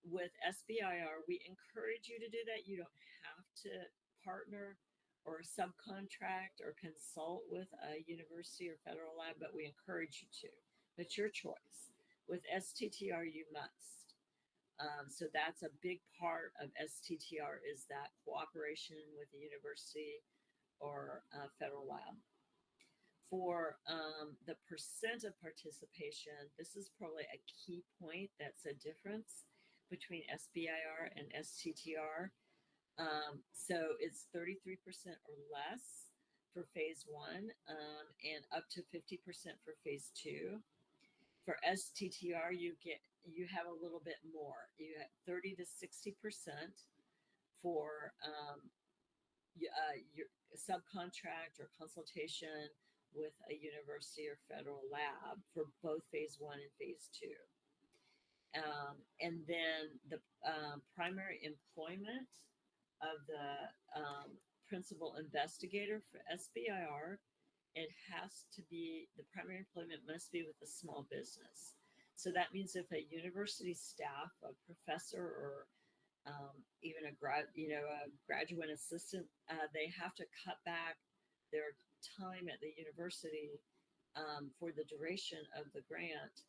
with SBIR, we encourage you to do that. You don't have to partner or subcontract or consult with a university or federal lab, but we encourage you to. It's your choice. With STTR, you must. So that's a big part of STTR is that cooperation with the university or federal lab. For the percent of participation, this is probably a key point that's a difference between SBIR and STTR. So it's 33% or less for phase one and up to 50% for phase two. For STTR, you have a little bit more. You have 30 to 60% for your subcontract or consultation with a university or federal lab for both phase one and phase two. And then the primary employment of the principal investigator for SBIR, it has to be the primary employment must be with a small business. So that means if a university staff, a professor, or even a graduate assistant, they have to cut back their time at the university for the duration of the grant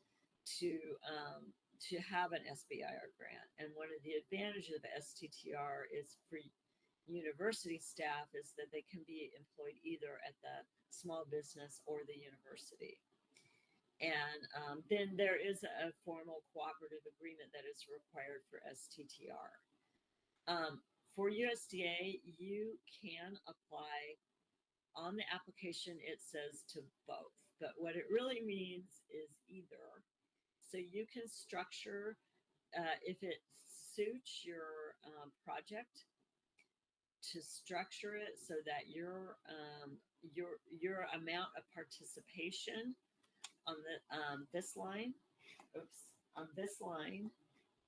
to um, to have an SBIR grant. And one of the advantages of STTR is for university staff is that they can be employed either at the small business or the university. And then there is a formal cooperative agreement that is required for STTR. Um, for USDA, you can apply on the application, it says to both, but what it really means is either. So you can structure, if it suits your project, to structure it so that your amount of participation on the this line, oops, on this line,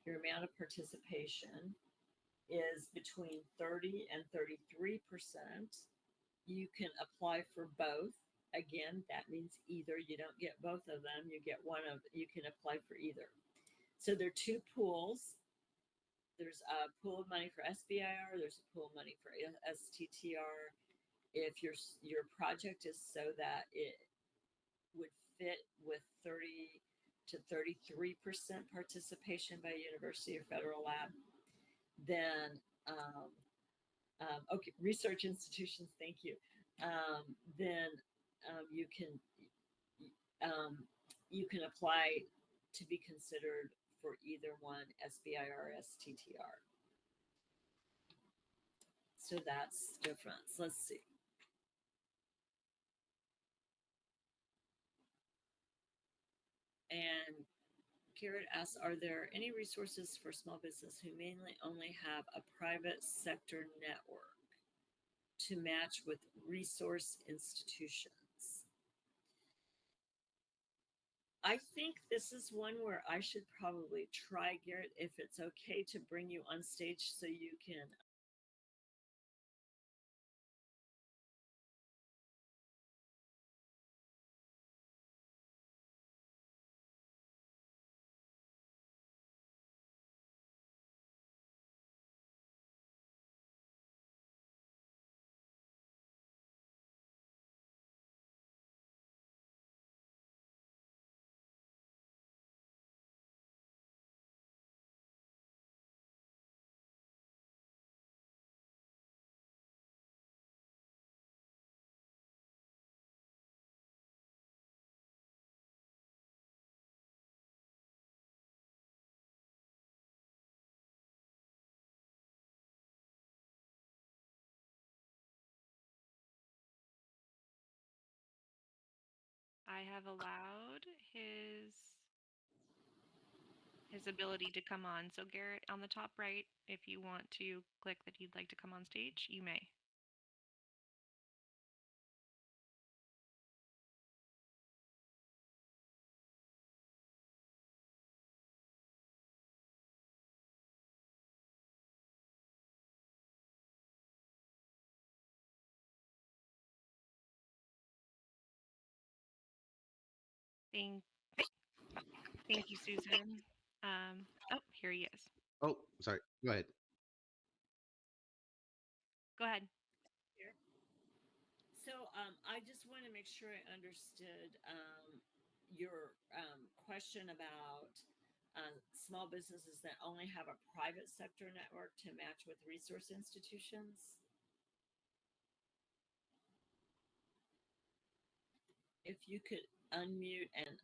your amount of participation is between 30 and 33%. You can apply for both. Again, that means either. You don't get both of them, you get one of, you can apply for either. So there are two pools. There's a pool of money for SBIR, there's a pool of money for STTR. If your project is so that it would fit with 30 to 33% participation by university or federal lab, then okay, research institutions, thank you. Then you can um, you can apply to be considered for either one, SBIR or STTR. So that's difference. Let's see. And Garrett asks, are there any resources for small business who mainly only have a private sector network to match with resource institutions? I think this is one where I should probably try, Garrett, if it's okay to bring you on stage so you can. I have allowed his ability to come on. So Garrett, on the top right, if you want to click that you'd like to come on stage, you may. Thank thank you, Susan. Oh, here he is. Oh, sorry. Go ahead. Go ahead. Here. So I just want to make sure I understood your question about small businesses that only have a private sector network to match with resource institutions. If you could unmute and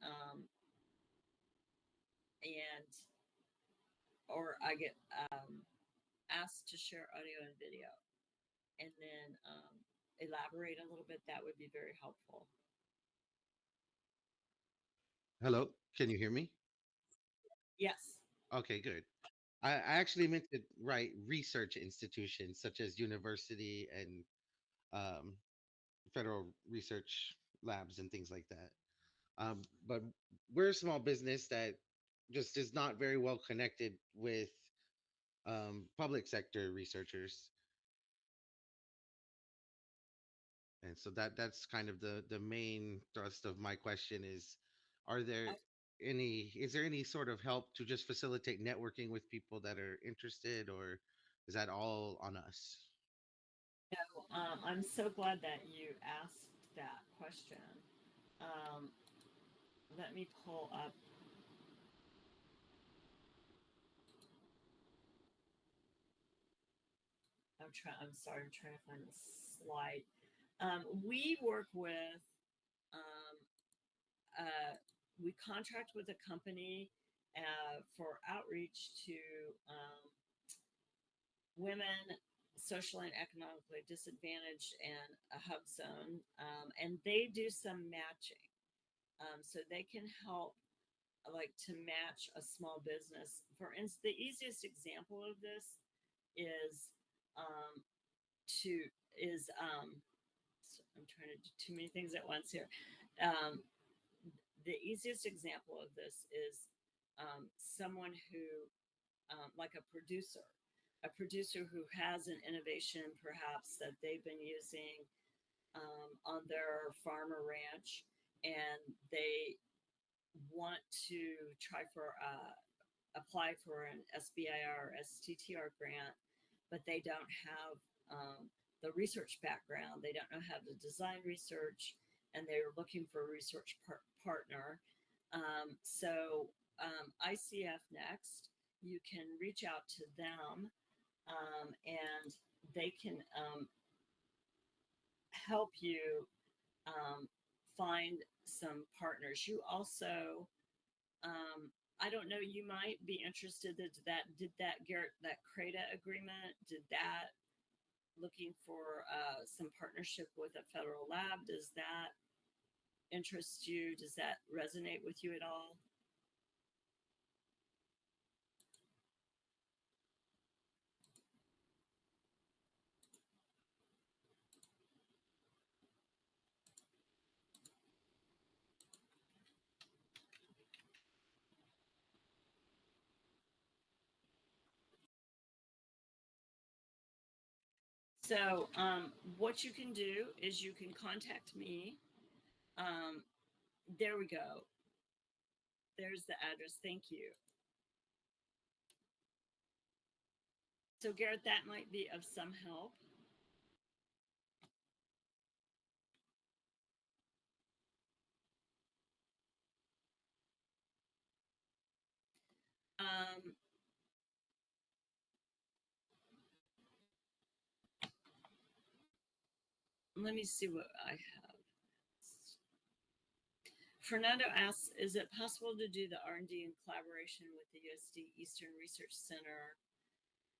or I get asked to share audio and video, and then elaborate a little bit, that would be very helpful. Hello. Can you hear me? Yes. Okay, good. I actually meant to write research institutions such as university and um, federal research labs and things like that. But we're a small business that just is not very well connected with public sector researchers. And so that's kind of the main thrust of my question is, are there I is there any sort of help to just facilitate networking with people that are interested, or is that all on us? know. I'm so glad that you asked that question. Um, let me pull up. I'm sorry. I'm trying to find the slide. We work with. Um, we contract with a company for outreach to women, social and economically disadvantaged, and a hub zone, and they do some matching. So they can help, like, to match a small business. For instance, the easiest example of this is um, to is so I'm trying to do too many things at once here. Um, the easiest example of this is someone who, like a producer who has an innovation perhaps that they've been using on their farm or ranch, and they want to try for apply for an SBIR or STTR grant, but they don't have the research background. They don't know how to design research, and they're looking for a research partner. ICF Next, you can reach out to them, and they can help you um, find some partners. You also, I don't know, you might be interested that did that Garrett, that CRADA agreement, did that, looking for some partnership with a federal lab, does that interest you? Does that resonate with you at all? So, what you can do is you can contact me. Um, there we go. There's the address. Thank you. So, Garrett, that might be of some help. Um, let me see what I have. Fernando asks, is it possible to do the R&D in collaboration with the USD Eastern Research Center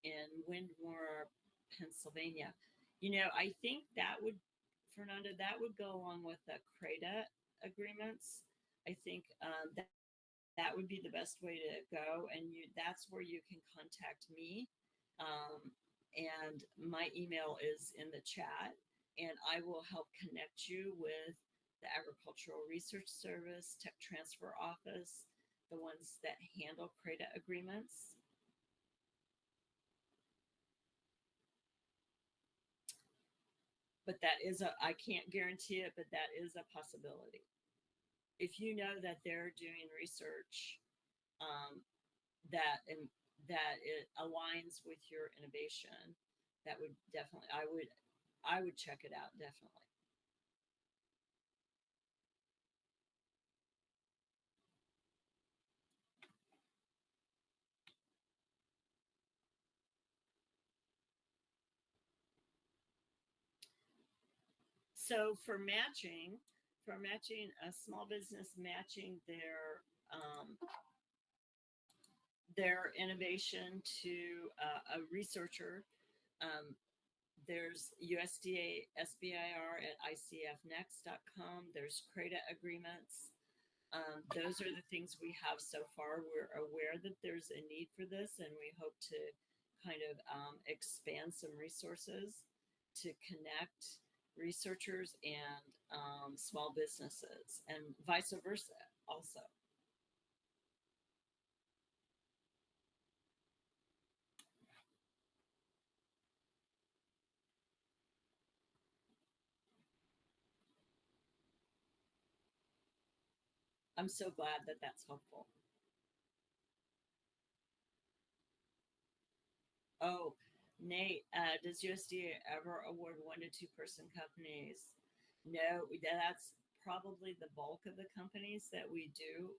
in Windmore, Pennsylvania? I think that would, Fernando, that would go along with the CRADA agreements. I think that would be the best way to go, and that's where you can contact me. Um, and my email is in the chat, and I will help connect you with the Agricultural Research Service, Tech Transfer Office, the ones that handle CRADA agreements. But that is I can't guarantee it, but that is a possibility. If you know that they're doing research um, that and that it aligns with your innovation, that would definitely, I would check it out, definitely. So for matching a small business, matching their innovation to a researcher, um, there's USDA SBIR at icfnext.com. There's CRADA agreements. Those are the things we have so far. We're aware that there's a need for this, and we hope to kind of expand some resources to connect researchers and small businesses, and vice versa also. I'm so glad that that's helpful. Oh, Nate, does USDA ever award 1 to 2 person companies? No, that's probably the bulk of the companies that we do.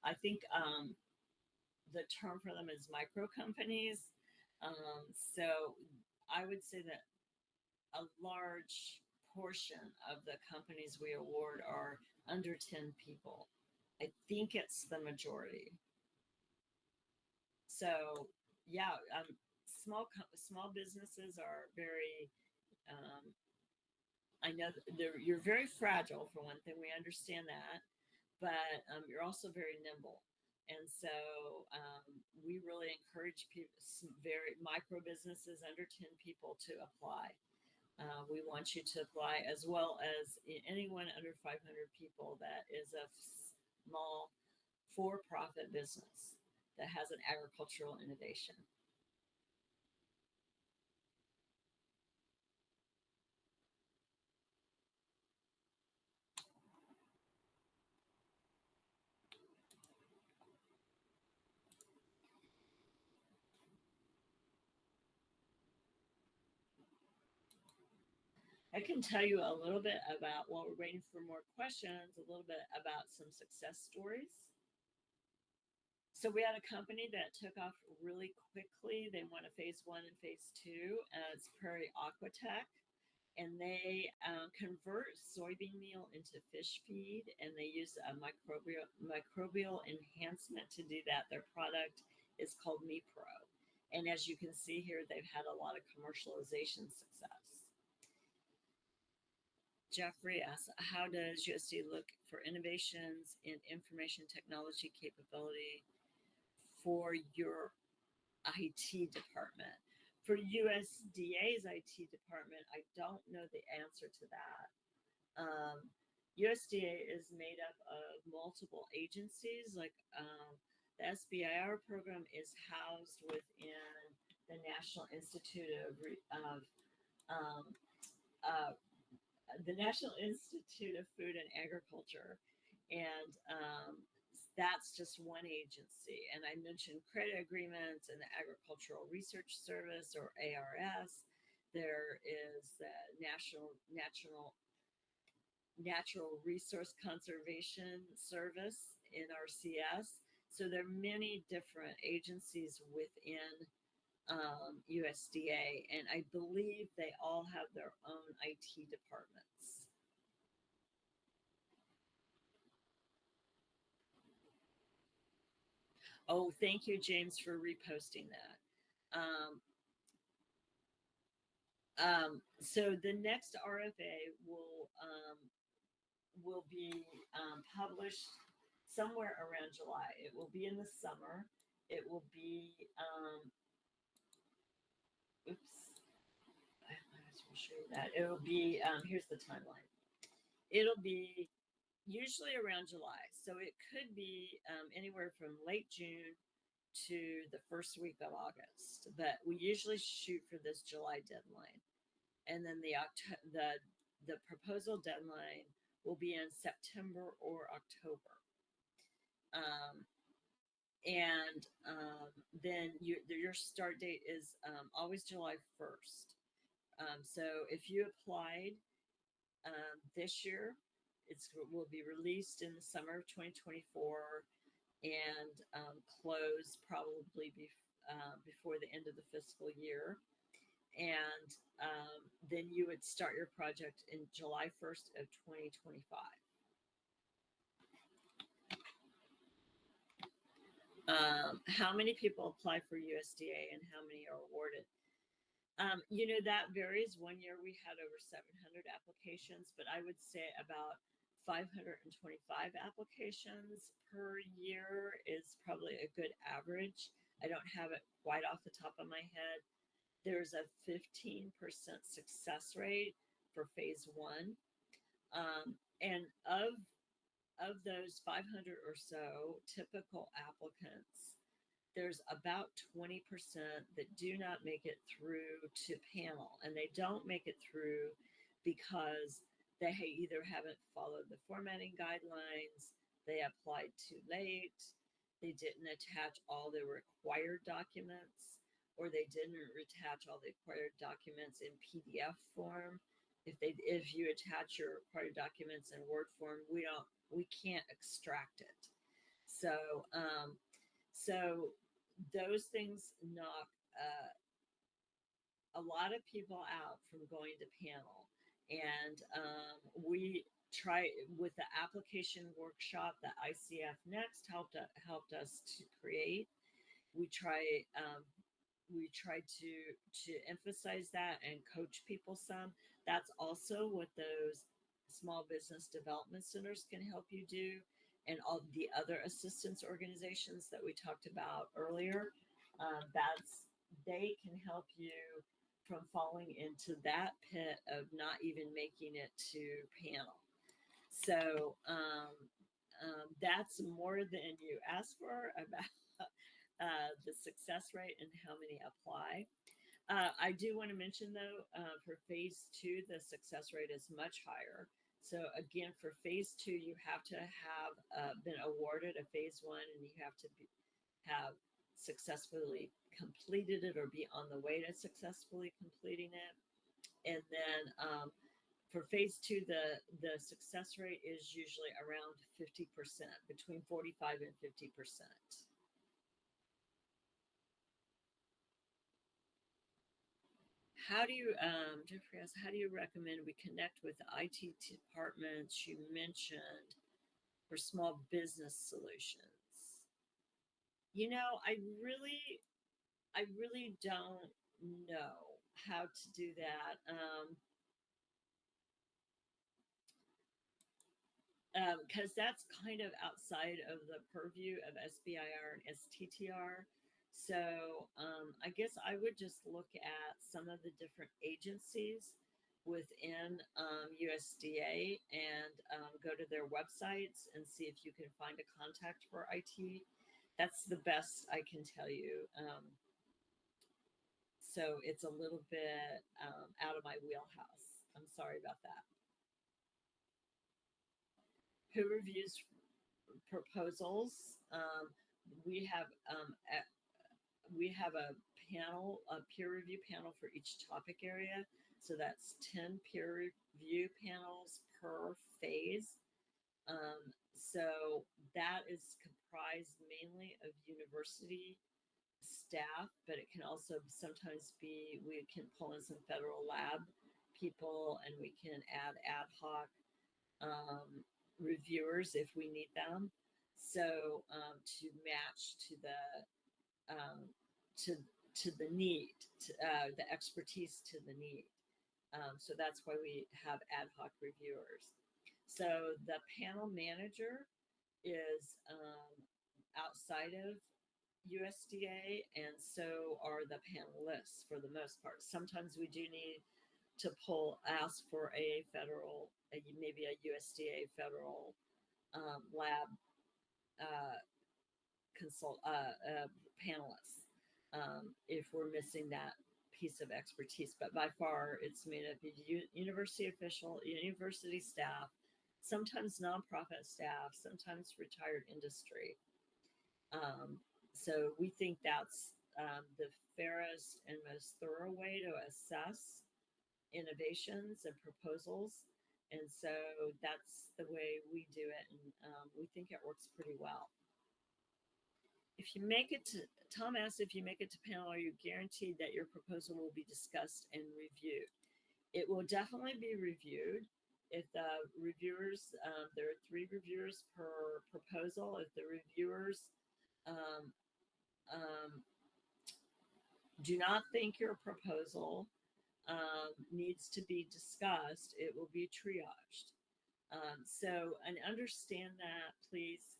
I think the term for them is micro companies. So I would say that a large portion of the companies we award are under 10 people. I think it's the majority. So yeah, small businesses are very. Um, I know you're very fragile for one thing. We understand that, but you're also very nimble. And so we really encourage people, very micro businesses under 10 people to apply. We want you to apply as well as anyone under 500 people that is a small for profit business that has an agricultural innovation. I can tell you a little bit about, while we're waiting for more questions, a little bit about some success stories. So we had a company that took off really quickly. They went to phase 1 and phase 2. It's Prairie Aquatech, and they convert soybean meal into fish feed, and they use a microbial enhancement to do that. Their product is called MePro, and as you can see here, they've had a lot of commercialization success. Jeffrey asks, how does USDA look for innovations in information technology capability for your IT department? For USDA's IT department, I don't know the answer to that. USDA is made up of multiple agencies, like the SBIR program is housed within the National Institute of um, uh, the National Institute of Food and Agriculture, and that's just one agency. And I mentioned credit agreements and the Agricultural Research Service, or ARS. There is the Natural Resource Conservation Service, NRCS. So there are many different agencies within USDA, and I believe they all have their own IT departments. Oh, thank you, James, for reposting that. So the next RFA will be published somewhere around July. It will be in the summer. It will be oops. I will show you that. It will be here's the timeline. It'll be usually around July, so it could be anywhere from late June to the first week of August. But we usually shoot for this July deadline, and then the proposal deadline will be in September or October. Um, and then your start date is always July 1st. So if you applied this year, it will be released in the summer of 2024 and close probably before the end of the fiscal year. And then you would start your project in July 1st of 2025. How many people apply for USDA and how many are awarded? That varies. One year we had over 700 applications, but I would say about 525 applications per year is probably a good average. I don't have it quite off the top of my head. There's a 15% success rate for phase 1. And of those 500 or so typical applicants, there's about 20% that do not make it through to panel, and they don't make it through because They either haven't followed the formatting guidelines, they applied too late, they didn't attach all the required documents, or they didn't attach all the required documents in PDF form. If you attach your required documents in Word form, we can't extract it. So so those things knock a lot of people out from going to panel. And we try with the application workshop that ICF Next helped us to create. We try to emphasize that and coach people some. That's also what those small business development centers can help you do, and all the other assistance organizations that we talked about earlier. That's They can help you from falling into that pit of not even making it to panel. So that's more than you asked for about the success rate and how many apply. I do want to mention though, for phase two, the success rate is much higher. So again, for phase two, you have to have been awarded a phase one, and you have to have successfully completed it or be on the way to successfully completing it. And then for phase two, the success rate is usually around 50%, between 45 and 50%. How do you, Jeffrey asks, how do you recommend we connect with the IT departments you mentioned for small business solutions? You know, I really don't know how to do that. Because that's kind of outside of the purview of SBIR and STTR. So I guess I would just look at some of the different agencies within USDA and go to their websites and see if you can find a contact for IT. That's the best I can tell you. So it's a little bit out of my wheelhouse. I'm sorry about that. Who reviews proposals? We have we have a panel, a peer review panel for each topic area. So that's 10 peer review panels per phase. So that is comprised mainly of university staff, but it can also sometimes be, we can pull in some federal lab people, and we can add ad hoc um, reviewers if we need them. So to match to um, to the need, the expertise to the need. So that's why we have ad hoc reviewers. So the panel manager is outside of USDA, and so are the panelists for the most part. Sometimes we do need to ask for a federal, maybe a USDA federal lab uh, panelists if we're missing that piece of expertise. But by far, it's made up of university official, university staff, sometimes nonprofit staff, sometimes retired industry. Um, so we think that's the fairest and most thorough way to assess innovations and proposals. And so that's the way we do it. And we think it works pretty well. If you make it to, Tom asked, if you make it to panel, are you guaranteed that your proposal will be discussed and reviewed? It will definitely be reviewed. If the reviewers, there are 3 reviewers per proposal. If the reviewers um, um, do not think your proposal needs to be discussed, it will be triaged. And understand that, please,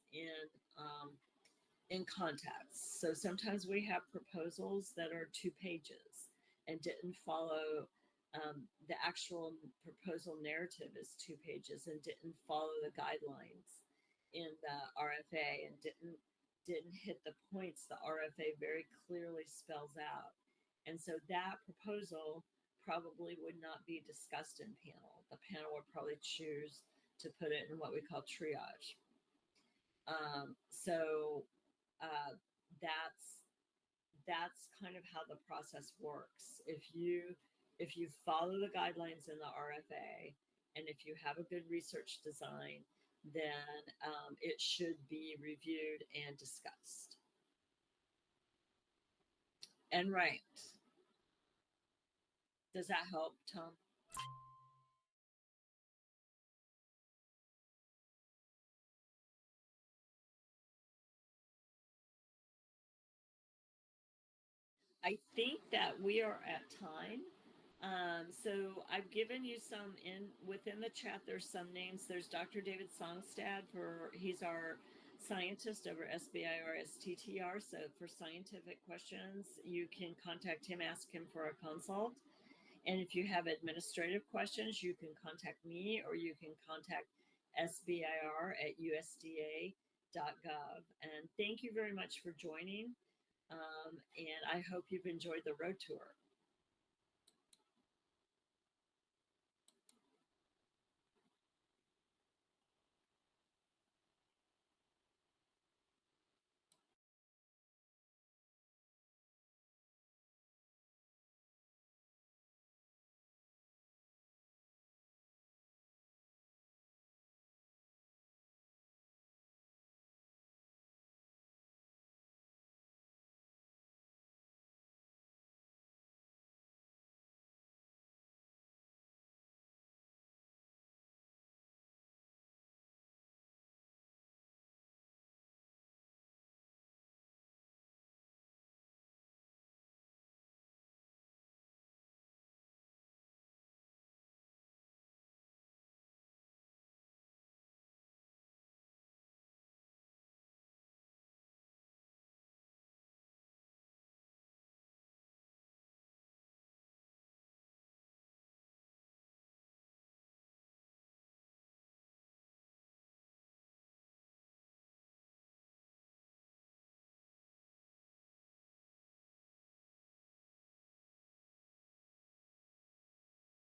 in context. So sometimes we have proposals that are 2 pages and didn't follow the actual proposal narrative is 2 pages and didn't follow the guidelines in the RFA and didn't hit the points the RFA very clearly spells out. And so that proposal probably would not be discussed in panel. The panel would probably choose to put it in what we call triage. So uh, that's that's kind of how the process works. If you follow the guidelines in the RFA, and if you have a good research design, then it should be reviewed and discussed and ranked. Does that help, Tom? I think that we are at time. So I've given you some in within the chat. There's some names. There's Dr. David Songstad he's our scientist over SBIR STTR. So for scientific questions, you can contact him, ask him for a consult. And if you have administrative questions, you can contact me or you can contact SBIR at USDA.gov. And thank you very much for joining. And I hope you've enjoyed the road tour.